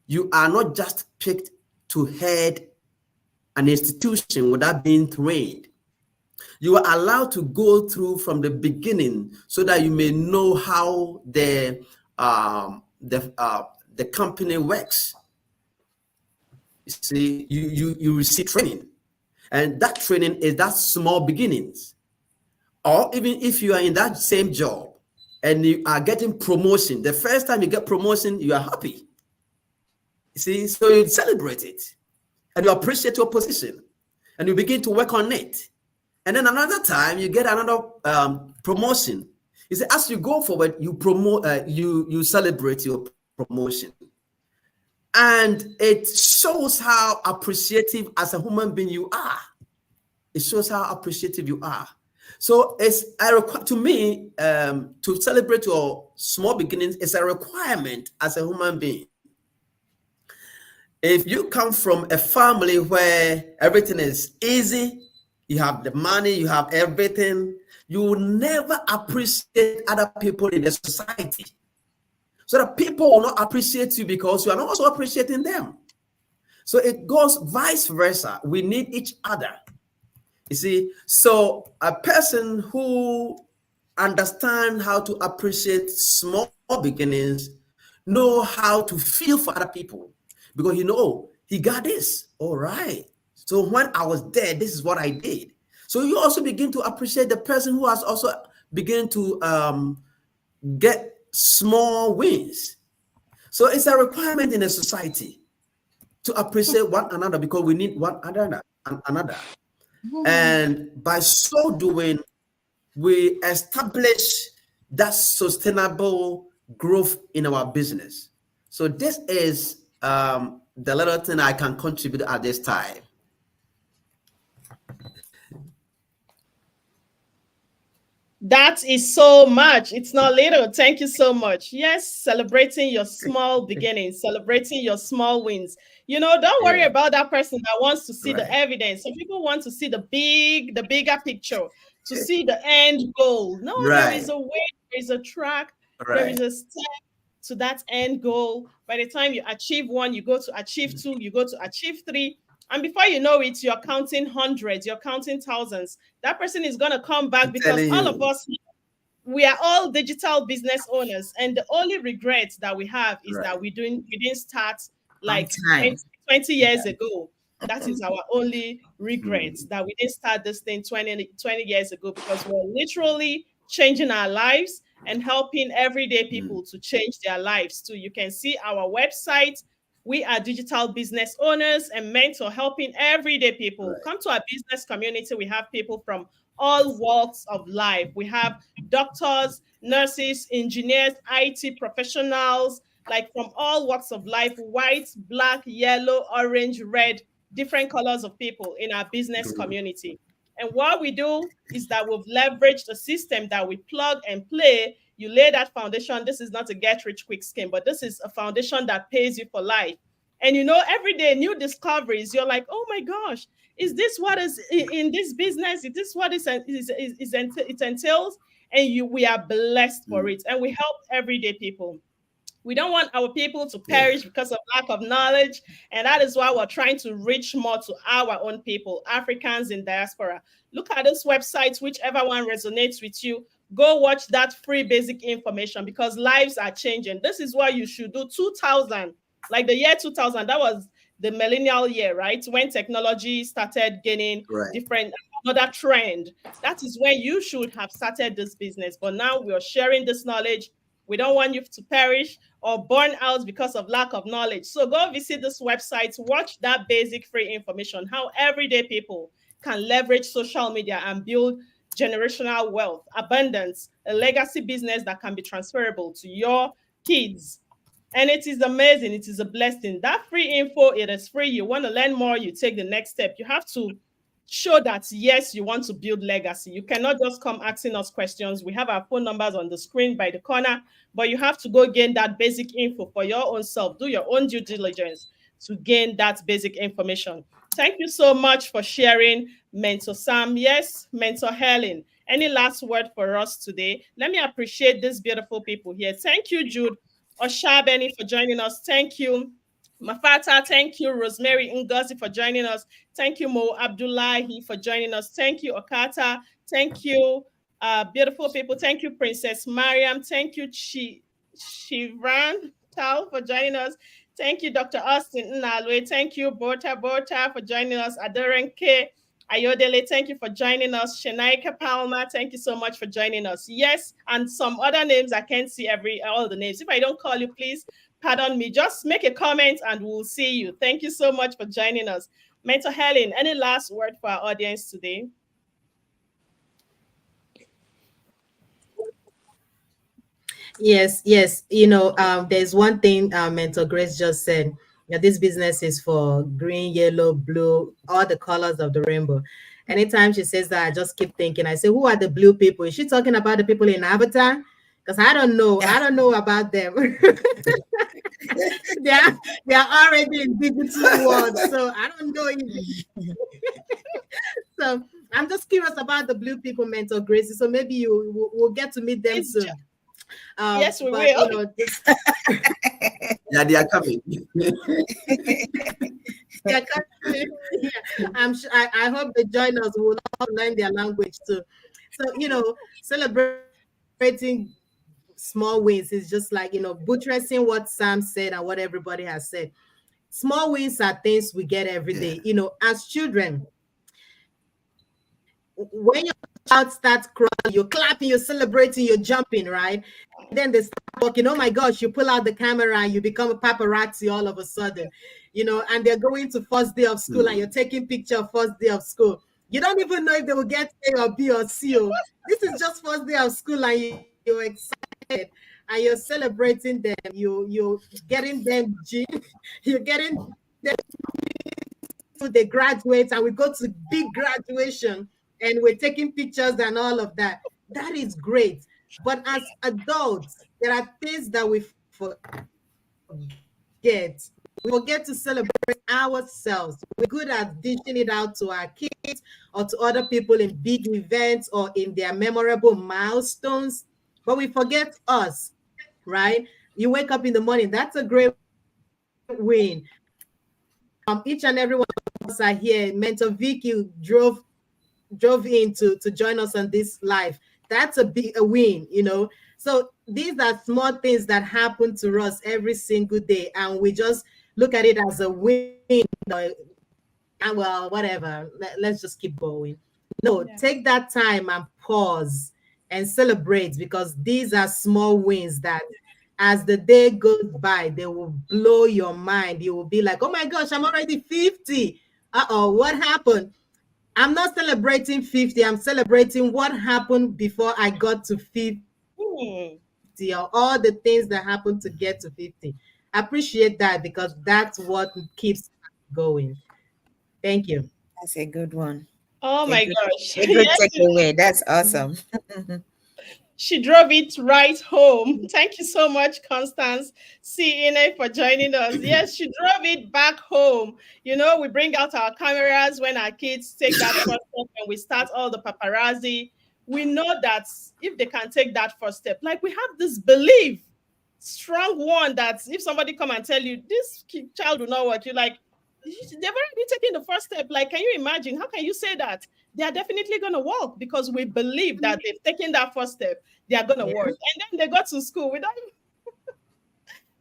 [SPEAKER 4] you are not just picked to head an institution without being trained. You are allowed to go through from the beginning so that you may know how the company works. You see, you receive training, and that training is that small beginnings. Or even if you are in that same job and you are getting promotion, the first time you get promotion, you are happy. You see, so you celebrate it and you appreciate your position and you begin to work on it. And then another time you get another promotion. You see, as you go forward, you you celebrate your promotion. And it shows how appreciative as a human being you are. It shows how appreciative you are. So to me, to celebrate your small beginnings is a requirement as a human being. If you come from a family where everything is easy, you have the money, you have everything, you will never appreciate other people in the society. So that people will not appreciate you because you are not also appreciating them. So it goes vice versa. We need each other. You see, so a person who understands how to appreciate small beginnings know how to feel for other people because he got this. All right. So when I was there, this is what I did. So you also begin to appreciate the person who has also begun to get small wins. So it's a requirement in a society to appreciate one another because we need one another. And by so doing, we establish that sustainable growth in our business. So this is the little thing I can contribute at this time.
[SPEAKER 3] That is so much. It's not little. Thank you so much. Yes, celebrating your small beginnings, celebrating your small wins. Don't worry about that person that wants to see the evidence. Some people want to see the bigger picture, to see the end goal. No, there is a way, there is a track, there is a step. to that end goal. By the time you achieve one, you go to achieve two, you go to achieve three. And before you know it, you're counting hundreds, you're counting thousands. That person is going to come back
[SPEAKER 4] I'm
[SPEAKER 3] because
[SPEAKER 4] telling
[SPEAKER 3] all of
[SPEAKER 4] you.
[SPEAKER 3] us, we are all digital business owners, and the only regret that we have is
[SPEAKER 4] Right.
[SPEAKER 3] that we didn't start
[SPEAKER 1] On
[SPEAKER 3] like
[SPEAKER 1] time.
[SPEAKER 3] 20 years ago. That is our only regret,
[SPEAKER 4] Mm,
[SPEAKER 3] that we didn't start this thing 20 years ago, because we're literally changing our lives and helping everyday
[SPEAKER 4] mm,
[SPEAKER 3] people to change their lives too. You can see our website. We are digital business owners and mentor, helping everyday people.
[SPEAKER 4] right.
[SPEAKER 3] Come to our business community. We have people from all walks of life. We have doctors, nurses, engineers, IT professionals, like from all walks of life: white, black, yellow, orange, red, different colors of people in our business
[SPEAKER 4] Mhm.
[SPEAKER 3] community. And what we do is that we've leveraged a system that we plug and play. You lay that foundation. This is not a get rich quick scheme, but this is a foundation that pays you for life. And you know, every day, new discoveries. You're like, oh my gosh, is this what is in this business? Is this what it entails? And we are blessed for
[SPEAKER 4] Mm,
[SPEAKER 3] it. And we help everyday people. We don't want our people to
[SPEAKER 4] yeah.
[SPEAKER 3] perish because of lack of knowledge. And that is why we're trying to reach more to our own people, Africans in diaspora. Look at this website, whichever one resonates with you. Go watch that free basic information, because lives are changing. This is what you should do. 2000, like the year 2000, that was the millennial year, right? When technology started gaining
[SPEAKER 4] Right.
[SPEAKER 3] different, another trend. That is when you should have started this business. But now we're sharing this knowledge. We don't want you to perish or burn out because of lack of knowledge. So go visit this website, watch that basic free information, how everyday people can leverage social media and build generational wealth, abundance, a legacy business that can be transferable to your kids. And it is amazing. It is a blessing. That free info, it is free. You want to learn more, you take the next step. You have to show that, yes, you want to build legacy. You cannot just come asking us questions. We have our phone numbers on the screen by the corner, but you have to go gain that basic info for your own self. Do your own due diligence to gain that basic information. Thank you so much for sharing, Mentor Sam. Yes, Mentor Helen. Any last word for us today? Let me appreciate these beautiful people here. Thank you, Jude Oshabeni, for joining us. Thank you, Mafata. Thank you, Rosemary Ngozi, for joining us. Thank you, Mo Abdullahi, for joining us. Thank you, Okata. Thank you, beautiful people. Thank you, Princess Mariam. Thank you, Shivran Tao, for joining us. Thank you, Dr. Austin Nalwe. Thank you, Bota, for joining us. Adoren K. Ayodele, thank you for joining us. Shanaika Palma, thank you so much for joining us. Yes, and some other names, I can't see all the names. If I don't call you, please pardon me. Just make a comment and we'll see you. Thank you so much for joining us. Mentor Helen, any last word for our audience today?
[SPEAKER 6] Yes, yes. There's one thing Mentor Grace just said. This business is for green, yellow, blue, all the colors of the rainbow. Anytime she says that, I just keep thinking. I say, who are the blue people? Is she talking about the people in Avatar? Because I don't know.
[SPEAKER 1] Yeah.
[SPEAKER 6] I don't know about them. they are they are already in digital world, so I don't know. So I'm just curious about the blue people, Mentor Gracie. So maybe we'll get to meet them
[SPEAKER 3] It's
[SPEAKER 6] soon.
[SPEAKER 3] yes, we
[SPEAKER 6] But
[SPEAKER 3] will.
[SPEAKER 6] this
[SPEAKER 4] Yeah, they are coming.
[SPEAKER 6] they're coming. Yeah, I'm sure. I hope they join us. We'll all learn their language too. So celebrating small wins is just like buttressing what Sam said and what everybody has said. Small wins are things we get every
[SPEAKER 4] Yeah.
[SPEAKER 6] day. As children, when your child starts crying, you're clapping, you're celebrating, you're jumping, right? And then they start walking. Oh my gosh, you pull out the camera and you become a paparazzi all of a sudden, and they're going to first day of school and
[SPEAKER 4] Mm,
[SPEAKER 6] you're taking picture of first day of school. You don't even know if they will get A or B or C. This is just first day of school and you're excited and you're celebrating them. You're getting them, you're getting them, they graduate and we go to big graduation and we're taking pictures and all of that. That is great. But as adults, there are things that we forget. We forget to celebrate ourselves. We're good at dishing it out to our kids or to other people in big events or in their memorable milestones, but we forget us, right? You wake up in the morning. That's a great win. Each and every one of us are here. Mentor Vicky drove in to join us on this live. That's a win, you know. So these are small things that happen to us every single day, and we just look at it as a win. And well, whatever. Let's just keep going. No,
[SPEAKER 3] Yeah.
[SPEAKER 6] take that time and pause and celebrate, because these are small wins that as the day goes by, they will blow your mind. You will be like, oh my gosh, I'm already 50. Uh-oh, what happened? I'm not celebrating 50. I'm celebrating what happened before I got to 50,
[SPEAKER 3] Hmm.
[SPEAKER 6] or all the things that happened to get to 50. I appreciate that, because that's what keeps going. Thank you.
[SPEAKER 1] That's a good one.
[SPEAKER 3] Oh
[SPEAKER 1] A
[SPEAKER 3] my
[SPEAKER 1] good,
[SPEAKER 3] gosh.
[SPEAKER 1] a good
[SPEAKER 3] Yes,
[SPEAKER 1] takeaway. That's awesome.
[SPEAKER 3] she drove it right home. Thank you so much, Constance CNA, for joining us. Yes, she drove it back home. You know, we bring out our cameras when our kids take that first step and we start all the paparazzi. We know that if they can take that first step, like we have this belief, strong one, that if somebody come and tell you this child will not work, you're like, they've already taken the first step. Like, can you imagine? How can you say that? They are definitely going to work because we believe that they've taken that first step. They are going to
[SPEAKER 6] Yeah.
[SPEAKER 3] work. And then they go to school without,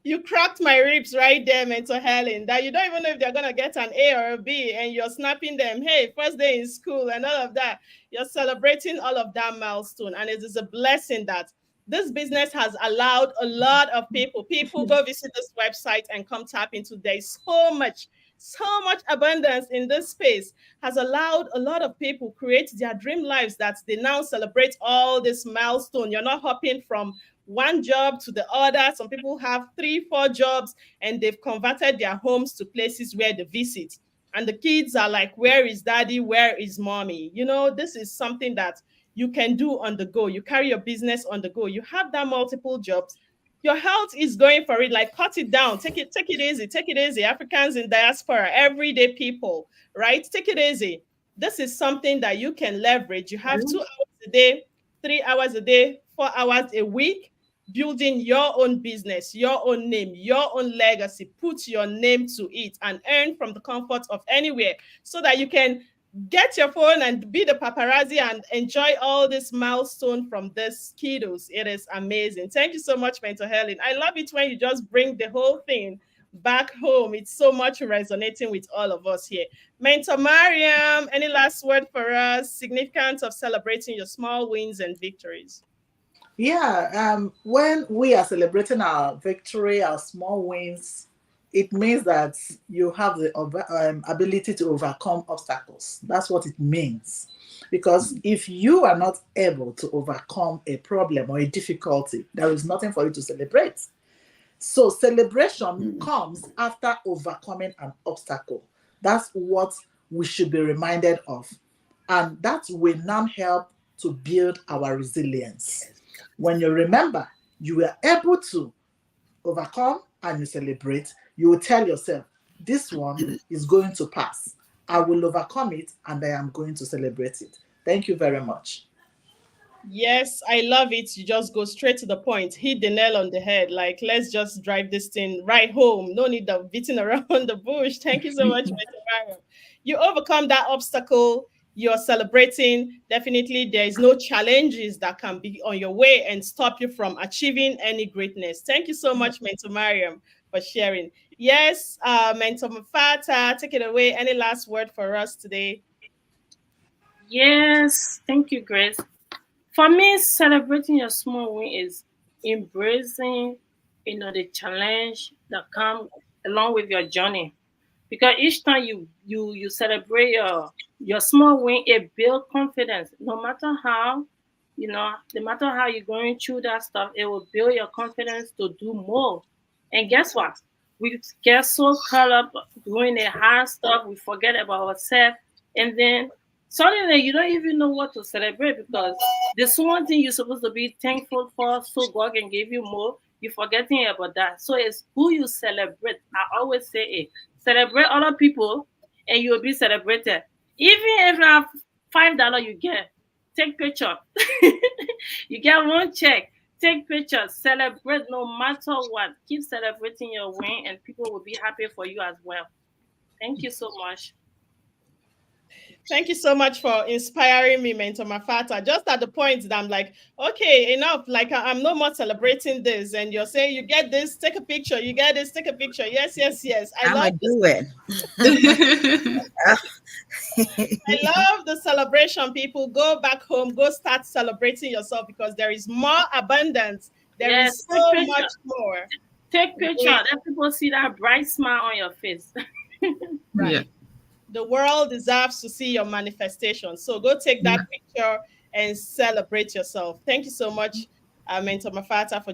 [SPEAKER 3] you cracked my ribs right there, Mentor Helen, that you don't even know if they're going to get an A or a B, and you're snapping them, hey, first day in school and all of that. You're celebrating all of that milestone. And it is a blessing that this business has allowed a lot of people go visit this website and come tap into. There's so much abundance in this space, has allowed a lot of people create their dream lives that they now celebrate all this milestone. You're not hopping from one job to the other. Some people have 3, 4 jobs, and they've converted their homes to places where they visit. And the kids are like, where is daddy? Where is mommy? You know, this is something that you can do on the go. You carry your business on the go. You have that multiple jobs. Your health is going for it. Like, cut it down. Take it easy. Take it easy. Africans in diaspora, everyday people, right? Take it easy. This is something that you can leverage. You have 2 hours a day, 3 hours a day, 4 hours a week, building your own business, your own name, your own legacy. Put your name to it and earn from the comfort of anywhere, so that you can get your phone and be the paparazzi and enjoy all this milestone from this kiddos. It is amazing. Thank you so much, Mentor Helen. I love it when you just bring the whole thing back home. It's so much resonating with all of us here. Mentor Mariam, any last word for us? Significance of celebrating your small wins and victories.
[SPEAKER 7] Yeah, when we are celebrating our victory, our small wins, it means that you have the ability to overcome obstacles. That's what it means. Because if you are not able to overcome a problem or a difficulty, there is nothing for you to celebrate. So celebration comes after overcoming an obstacle. That's what we should be reminded of. And that will now help to build our resilience. When you remember you were able to overcome and you celebrate, you will tell yourself, this one is going to pass. I will overcome it and I am going to celebrate it. Thank you very much.
[SPEAKER 3] Yes, I love it. You just go straight to the point, hit the nail on the head. Like, let's just drive this thing right home. No need of beating around the bush. Thank you so much, Mr. Mariam. You overcome that obstacle. You're celebrating. Definitely, there is no challenges that can be on your way and stop you from achieving any greatness. Thank you so much, Mentor Mariam, for sharing. Yes, Mentor Mafata, take it away. Any last word for us today?
[SPEAKER 5] Yes, thank you, Grace. For me, celebrating your small win is embracing, the challenge that come along with your journey. Because each time you celebrate your small win, it builds confidence. No matter how you're going through that stuff, it will build your confidence to do more. And guess what? We get so caught up doing the hard stuff, we forget about ourselves, and then suddenly you don't even know what to celebrate, because there's one thing you're supposed to be thankful for, so God can give you more. You're forgetting about that. So it's who you celebrate. I always say it. Celebrate other people and you'll be celebrated. Even if you have $5 you get, take picture. You get one check, Take pictures, celebrate no matter what. Keep celebrating your win, and people will be happy for you as well. Thank you so much.
[SPEAKER 3] Thank you so much for inspiring me, Mentor Mafata. Just at the point that I'm like, okay, enough. Like I'm no more celebrating this. And you're saying you get this, take a picture. You get this, take a picture. Yes, yes, yes. I
[SPEAKER 1] I'm
[SPEAKER 3] love
[SPEAKER 1] gonna
[SPEAKER 3] this.
[SPEAKER 1] do it.
[SPEAKER 3] I love the celebration. People go back home, go start celebrating yourself because there is more abundance. There
[SPEAKER 5] Yes,
[SPEAKER 3] is
[SPEAKER 5] take
[SPEAKER 3] so
[SPEAKER 5] picture.
[SPEAKER 3] much more.
[SPEAKER 5] Take picture. Let people see that bright smile on your face.
[SPEAKER 3] Right.
[SPEAKER 9] Yeah.
[SPEAKER 3] The world deserves to see your manifestation. So go take that picture and celebrate yourself. Thank you so much, Mentor Mafata, for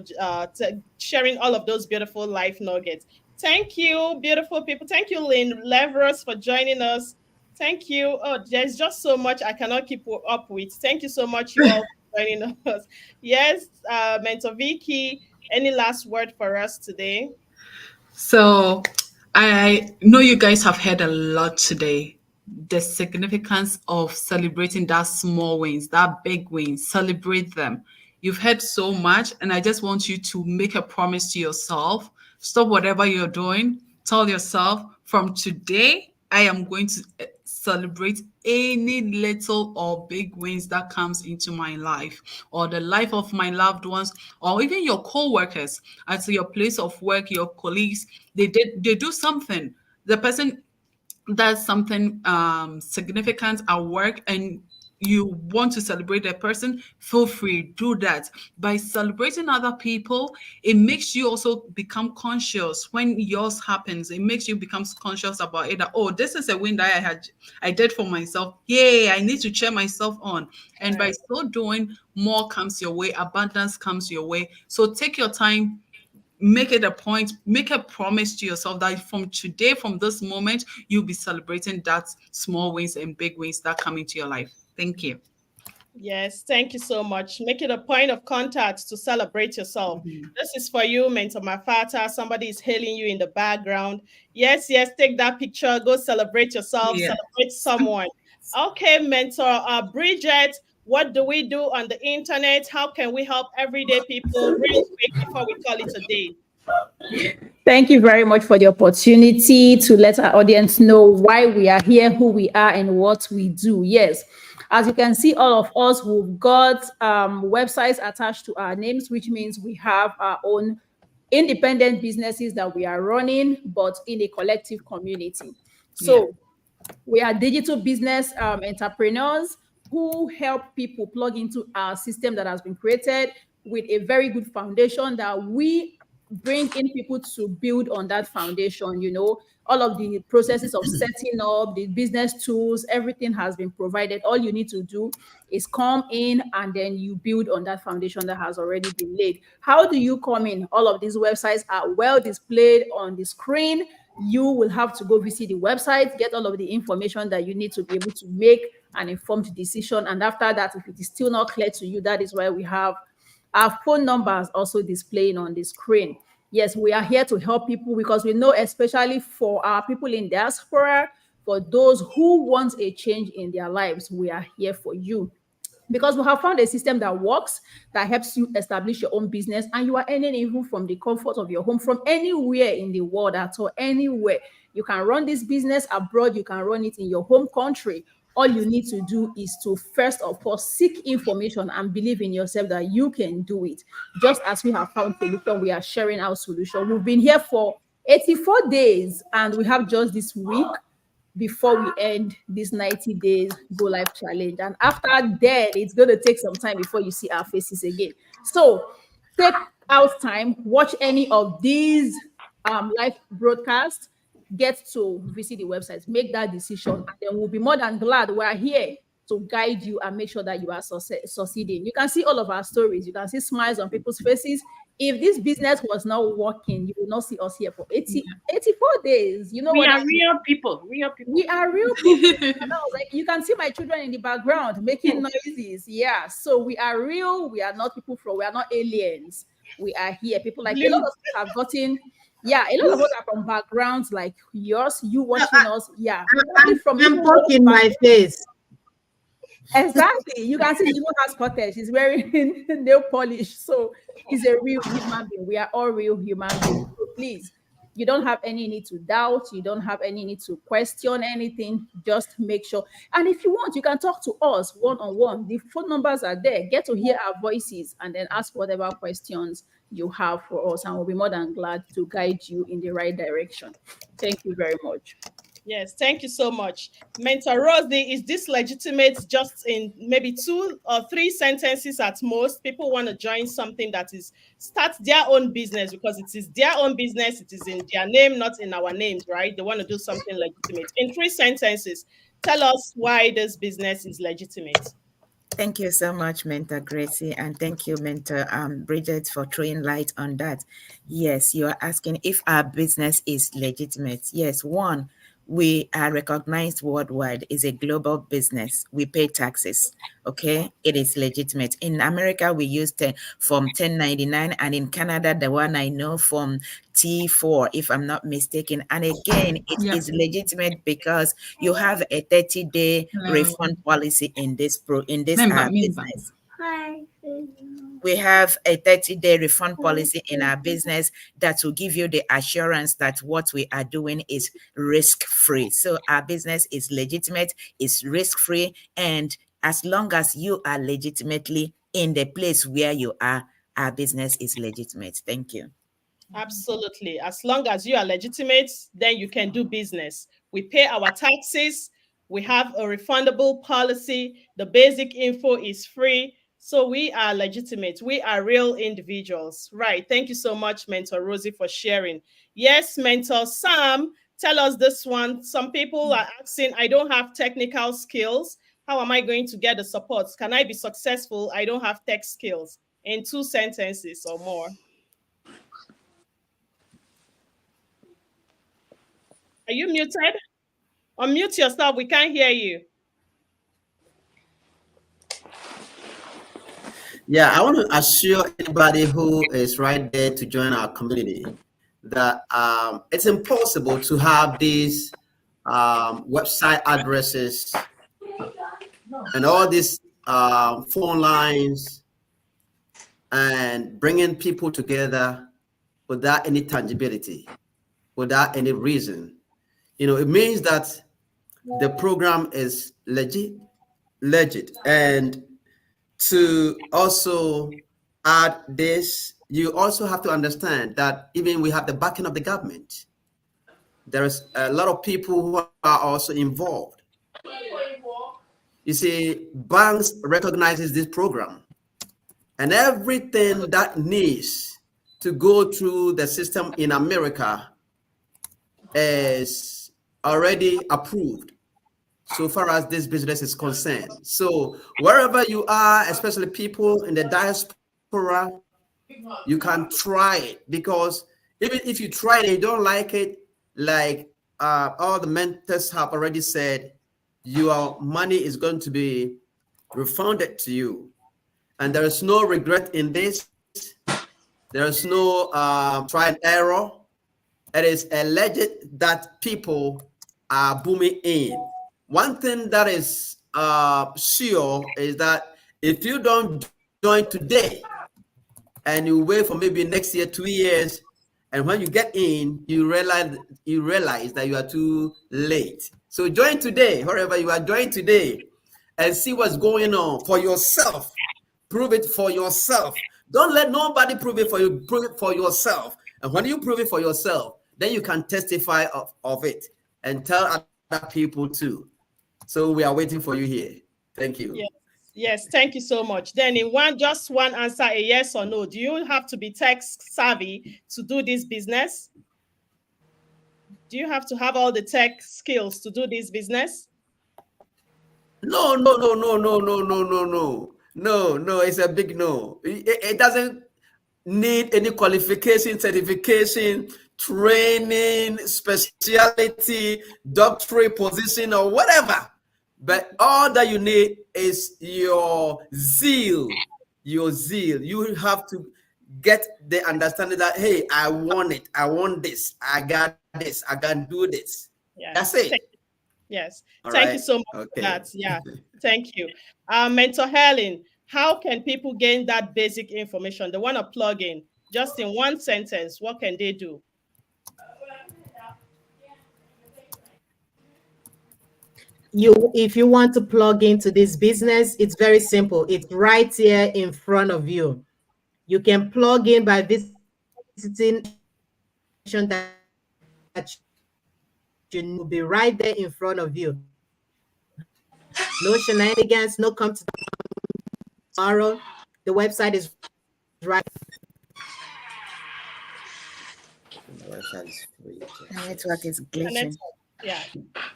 [SPEAKER 3] sharing all of those beautiful life nuggets. Thank you, beautiful people. Thank you, Lynn Leverus, for joining us. Thank you. Oh, there's just so much I cannot keep up with. Thank you so much, you all, for joining us. Yes, Mentor Vicky, any last word for us today?
[SPEAKER 9] So I know you guys have heard a lot today. The significance of celebrating that small wins, that big wins, celebrate them. You've heard so much, and I just want you to make a promise to yourself. Stop whatever you're doing. Tell yourself, from today, I am going to celebrate any little or big wins that comes into my life or the life of my loved ones or even your co-workers at your place of work, your colleagues. They do something. The person does something significant at work, and you want to celebrate that person, feel free, do that. By celebrating other people, it makes you also become conscious. When yours happens, it makes you become conscious about it, that, oh, this is a win that I did for myself. Yay, I need to cheer myself on. And by so doing, more comes your way, abundance comes your way. So take your time, make it a point, make a promise to yourself that from today, from this moment, you'll be celebrating that small wins and big wins that come into your life. Thank you.
[SPEAKER 3] Yes, thank you so much. Make it a point of contact to celebrate yourself. This is for you, Mentor Mafata. Somebody is hailing you in the background. Yes, yes, take that picture. Go celebrate yourself,
[SPEAKER 9] Yeah.
[SPEAKER 3] celebrate someone. Okay, Mentor Bridget, what do we do on the internet? How can we help everyday people real quick before we call it a day?
[SPEAKER 2] Thank you very much for the opportunity to let our audience know why we are here, who we are, and what we do. Yes, as you can see, all of us, we've got websites attached to our names, which means we have our own independent businesses that we are running, but in a collective community.
[SPEAKER 9] Yeah.
[SPEAKER 2] So we are digital business entrepreneurs who help people plug into our system that has been created with a very good foundation that we bring in people to build on that foundation. You know, all of the processes of setting up the business tools, everything has been provided. All you need to do is come in and then you build on that foundation that has already been laid. How do you come in? All of these websites are well displayed on the screen. You will have to go visit the website, get all of the information that you need to be able to make an informed decision. And after that, if it is still not clear to you, that is why we have our phone numbers also displaying on the screen. Yes, we are here to help people because we know, especially for our people in diaspora, for those who want a change in their lives, we are here for you. Because we have found a system that works, that helps you establish your own business, and you are earning even from the comfort of your home, from anywhere in the world at all, anywhere. You can run this business abroad, you can run it in your home country. All you need to do is to first of all seek information and believe in yourself that you can do it. Just as we have found solution, we are sharing our solution. We've been here for 84 days and we have just this week before we end this 90 days go live challenge. And after that, it's going to take some time before you see our faces again. So take out time, watch any of these live broadcasts, get to visit the website, make that decision, and then we'll be more than glad we're here to guide you and make sure that you are succeeding. You can see all of our stories. You can see smiles on people's faces. If this business was not working, you will not see us here for 84 days. You know
[SPEAKER 5] We
[SPEAKER 2] what
[SPEAKER 5] are
[SPEAKER 2] I mean?
[SPEAKER 5] real people. Real people.
[SPEAKER 2] We are real people. And I was like, you can see my children in the background making noises. Yeah. So we are real. We are not people we are not aliens. We are here. People like a lot of us have gotten, yeah, a lot of us are from backgrounds like yours, you watching us. Yeah. Probably from
[SPEAKER 6] I'm
[SPEAKER 2] even
[SPEAKER 6] poking my face.
[SPEAKER 2] Exactly. You can see she even has spotted. She's wearing nail polish. So he's a real human being. We are all real human beings. So please, you don't have any need to doubt. You don't have any need to question anything. Just make sure. And if you want, you can talk to us one on one. The phone numbers are there. Get to hear our voices and then ask whatever questions you have for us. And we'll be more than glad to guide you in the right direction. Thank you very much.
[SPEAKER 3] Yes, thank you so much. Mentor Rosie, is this legitimate just in maybe 2 or 3 sentences at most? People want to join something that is start their own business because it is their own business. It is in their name, not in our names, right? They want to do something legitimate. In 3 sentences, tell us why this business is legitimate.
[SPEAKER 1] Thank you so much, Mentor Gracie, and thank you, Mentor Bridget, for throwing light on that. Yes, you are asking if our business is legitimate. Yes, one, we are recognized worldwide. It's a global business. We pay taxes. Okay, it is legitimate. In America, we use Form 1099, and in Canada, the one I know from T4, if I'm not mistaken. And again, it
[SPEAKER 9] Yeah.
[SPEAKER 1] is legitimate because you have a 30-day refund policy in this
[SPEAKER 9] Member.
[SPEAKER 1] business. We have a 30-day refund policy in our business that will give you the assurance that what we are doing is risk-free. So our business is legitimate, it's risk-free, and as long as you are legitimately in the place where you are, our business is legitimate. Thank you.
[SPEAKER 3] Absolutely. As long as you are legitimate, then you can do business. We pay our taxes. We have a refundable policy. The basic info is free. So we are legitimate. We are real individuals. Right. Thank you so much, Mentor Rosie, for sharing. Yes, Mentor Sam, tell us this one. Some people are asking, I don't have technical skills. How am I going to get the support? Can I be successful? I don't have tech skills. In 2 sentences or more. Are you muted? Unmute yourself. We can't hear you.
[SPEAKER 4] Yeah, I want to assure anybody who is right there to join our community that it's impossible to have these website addresses and all these phone lines and bringing people together without any tangibility, without any reason. It means that the program is legit. And to also add this, you also have to understand that even we have the backing of the government. There is a lot of people who are also involved. You see, banks recognizes this program, and everything that needs to go through the system in America is already approved so far as this business is concerned. So wherever you are, especially people in the diaspora, you can try it, because even if you try it and you don't like it, like all the mentors have already said, your money is going to be refunded to you. And there is no regret in this. There is no try and error. It is alleged that people are booming in. One thing that is sure is that if you don't join today and you wait for maybe next year, 2 years, and when you get in, you realize that you are too late. So join today, wherever you are, join today and see what's going on for yourself. Prove it for yourself. Don't let nobody prove it for you. Prove it for yourself. And when you prove it for yourself, then you can testify of it and tell other people too. So we are waiting for you here. Thank you.
[SPEAKER 3] Yes, thank you so much. Then in just one answer, a yes or no. Do you have to be tech savvy to do this business? Do you have to have all the tech skills to do this business?
[SPEAKER 4] No. No, it's a big no. It doesn't need any qualification, certification, training, specialty, doctorate position, or whatever. But all that you need is your zeal. Your zeal. You have to get the understanding that, hey, I want it. I want this. I got this. I can do this.
[SPEAKER 3] Yeah.
[SPEAKER 4] That's it.
[SPEAKER 3] Yes.
[SPEAKER 4] All
[SPEAKER 3] Thank you
[SPEAKER 4] right.
[SPEAKER 3] so much for
[SPEAKER 4] Okay.
[SPEAKER 3] that. Yeah. Thank you. Mentor Helen, how can people gain that basic information? They want to plug in just in one sentence. What can they do?
[SPEAKER 6] If you want to plug into this business, it's very simple. It's right here in front of you. You can plug in by visiting any information that you need. Will be right there in front of you. No shenanigans, no come to tomorrow. The website is right.
[SPEAKER 4] The website is free.
[SPEAKER 1] The network is
[SPEAKER 3] And then,
[SPEAKER 1] glitching.
[SPEAKER 3] yeah.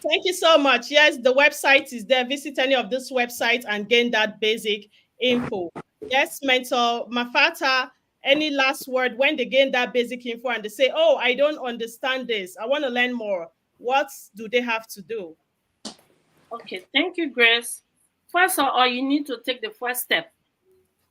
[SPEAKER 3] Thank you so much. Yes, the website is there. Visit any of this website and gain that basic info. Yes, Mentor Mafata, any last word when they gain that basic info and they say, oh, I don't understand this. I want to learn more. What do they have to do?
[SPEAKER 5] Okay, thank you, Grace. First of all, you need to take the first step.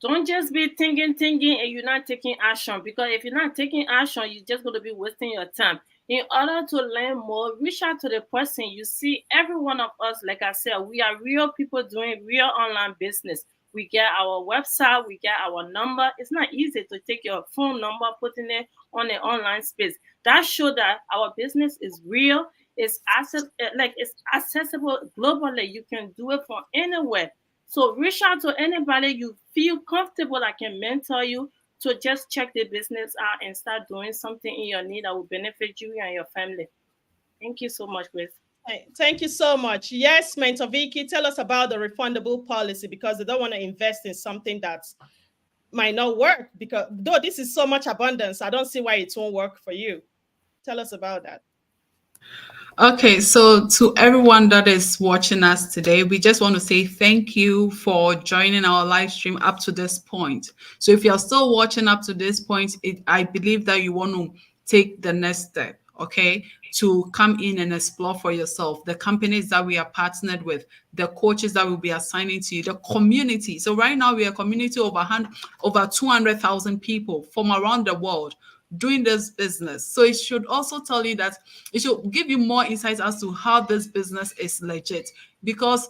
[SPEAKER 5] Don't just be thinking, and you're not taking action. Because if you're not taking action, you're just going to be wasting your time. In order to learn more, reach out to the person. You see, every one of us, like I said, we are real people doing real online business. We get our website, we get our number. It's not easy to take your phone number, putting it on the online space. That shows that our business is real. It's accessible globally. You can do it from anywhere. So reach out to anybody you feel comfortable I can mentor you to just check the business out and start doing something in your need that will benefit you and your family. Thank you so much, Grace.
[SPEAKER 3] Hey, thank you so much. Yes, Mentor Vicky, tell us about the refundable policy because they don't want to invest in something that might not work. Because though this is so much abundance, I don't see why it won't work for you. Tell us about that.
[SPEAKER 9] Okay, so to everyone that is watching us today, we just want to say thank you for joining our live stream up to this point. So if you're still watching up to this point, I believe that you want to take the next step, okay, to come in and explore for yourself the companies that we are partnered with, the coaches that will be assigning to you, the community. So right now we are a community of over 200,000 people from around the world doing this business. So it should also tell you that it should give you more insights as to how this business is legit. Because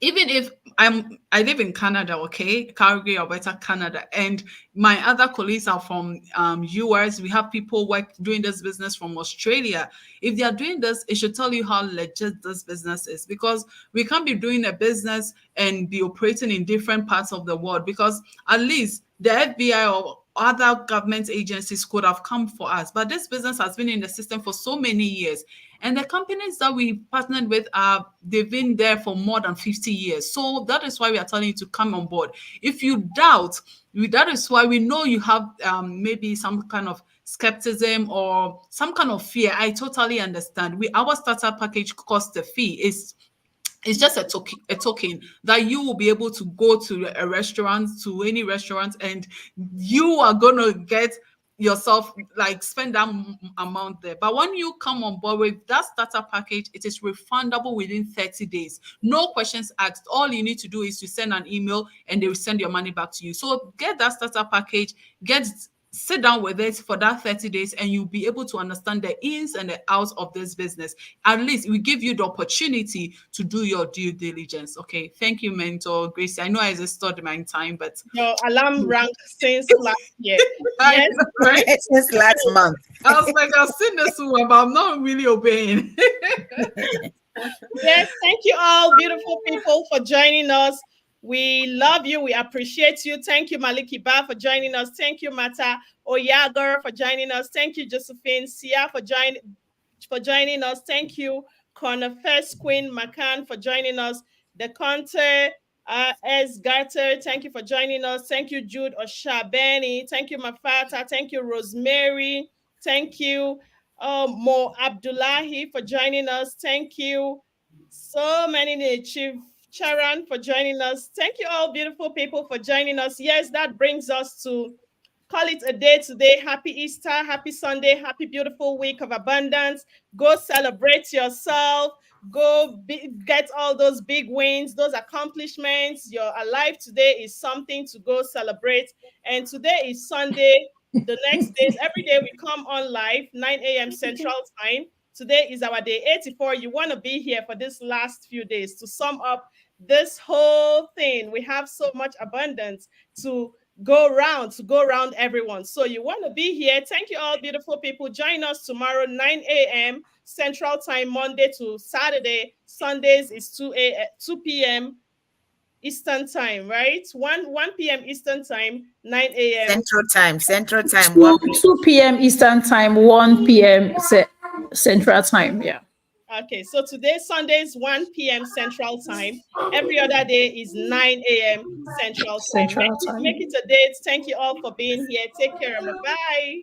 [SPEAKER 9] even if I live in Canada, okay, Calgary, Alberta, Canada, and my other colleagues are from US. We have people doing this business from Australia. If they are doing this, it should tell you how legit this business is, because we can't be doing a business and be operating in different parts of the world, because at least the FBI or other government agencies could have come for us. But this business has been in the system for so many years. And the companies that we partnered with they've been there for more than 50 years. So that is why we are telling you to come on board. If you doubt, that is why we know you have maybe some kind of skepticism or some kind of fear. I totally understand. Our starter package costs a fee. It's just a token that you will be able to go to a restaurant, to any restaurant, and you are gonna get yourself like spend that amount there. But when you come on board with that starter package, it is refundable within 30 days. No questions asked. All you need to do is to send an email and they will send your money back to you. So get that starter package, sit down with it for that 30 days, and you'll be able to understand the ins and the outs of this business. At least we give you the opportunity to do your due diligence. Okay. Thank you, Mentor Gracie. I know I exhausted my time, but
[SPEAKER 3] Your alarm rang since last year.
[SPEAKER 9] I
[SPEAKER 3] Yes.
[SPEAKER 9] know, right?
[SPEAKER 1] Since last month.
[SPEAKER 9] I was like, I've seen this one, but I'm not really obeying.
[SPEAKER 3] Yes, thank you all, beautiful people, for joining us. We love you. We appreciate you. Thank you, Maliki Ba, for joining us. Thank you, Mata Oyagar, for joining us. Thank you, Josephine Sia, for joining us. Thank you, Connor First Queen Macan, for joining us. The Conte S. Garter, thank you for joining us. Thank you, Jude Oshabeni. Thank you, Mafata. Thank you, Rosemary. Thank you, Mo Abdullahi, for joining us. Thank you so many, Chief Charan, for joining us. Thank you all, beautiful people, for joining us. Yes, that brings us to call it a day today. Happy Easter, happy Sunday, happy beautiful week of abundance. Go celebrate yourself. Get all those big wins, those accomplishments. You're alive today is something to go celebrate. And today is Sunday. The next days, every day we come on live, 9 a.m. Central Time. Today is our day 84. You want to be here for this last few days to sum up this whole thing. We have so much abundance to go around everyone. So you want to be here. Thank you all, beautiful people. Join us tomorrow, 9 a.m. Central Time, Monday to Saturday. Sundays is 2 p.m. Eastern Time, right? 1 p.m. Eastern Time, 9 a.m.
[SPEAKER 1] Central Time,
[SPEAKER 2] 2,
[SPEAKER 1] 1 p.m.
[SPEAKER 2] 2 p.m. Eastern Time, 1 p.m. Central Time. Yeah.
[SPEAKER 3] Okay, so today, Sunday is 1 p.m. Central Time. Every other day is 9 a.m. Central Time.
[SPEAKER 2] Central Time.
[SPEAKER 3] Make it a date. Thank you all for being here. Take care and bye-bye.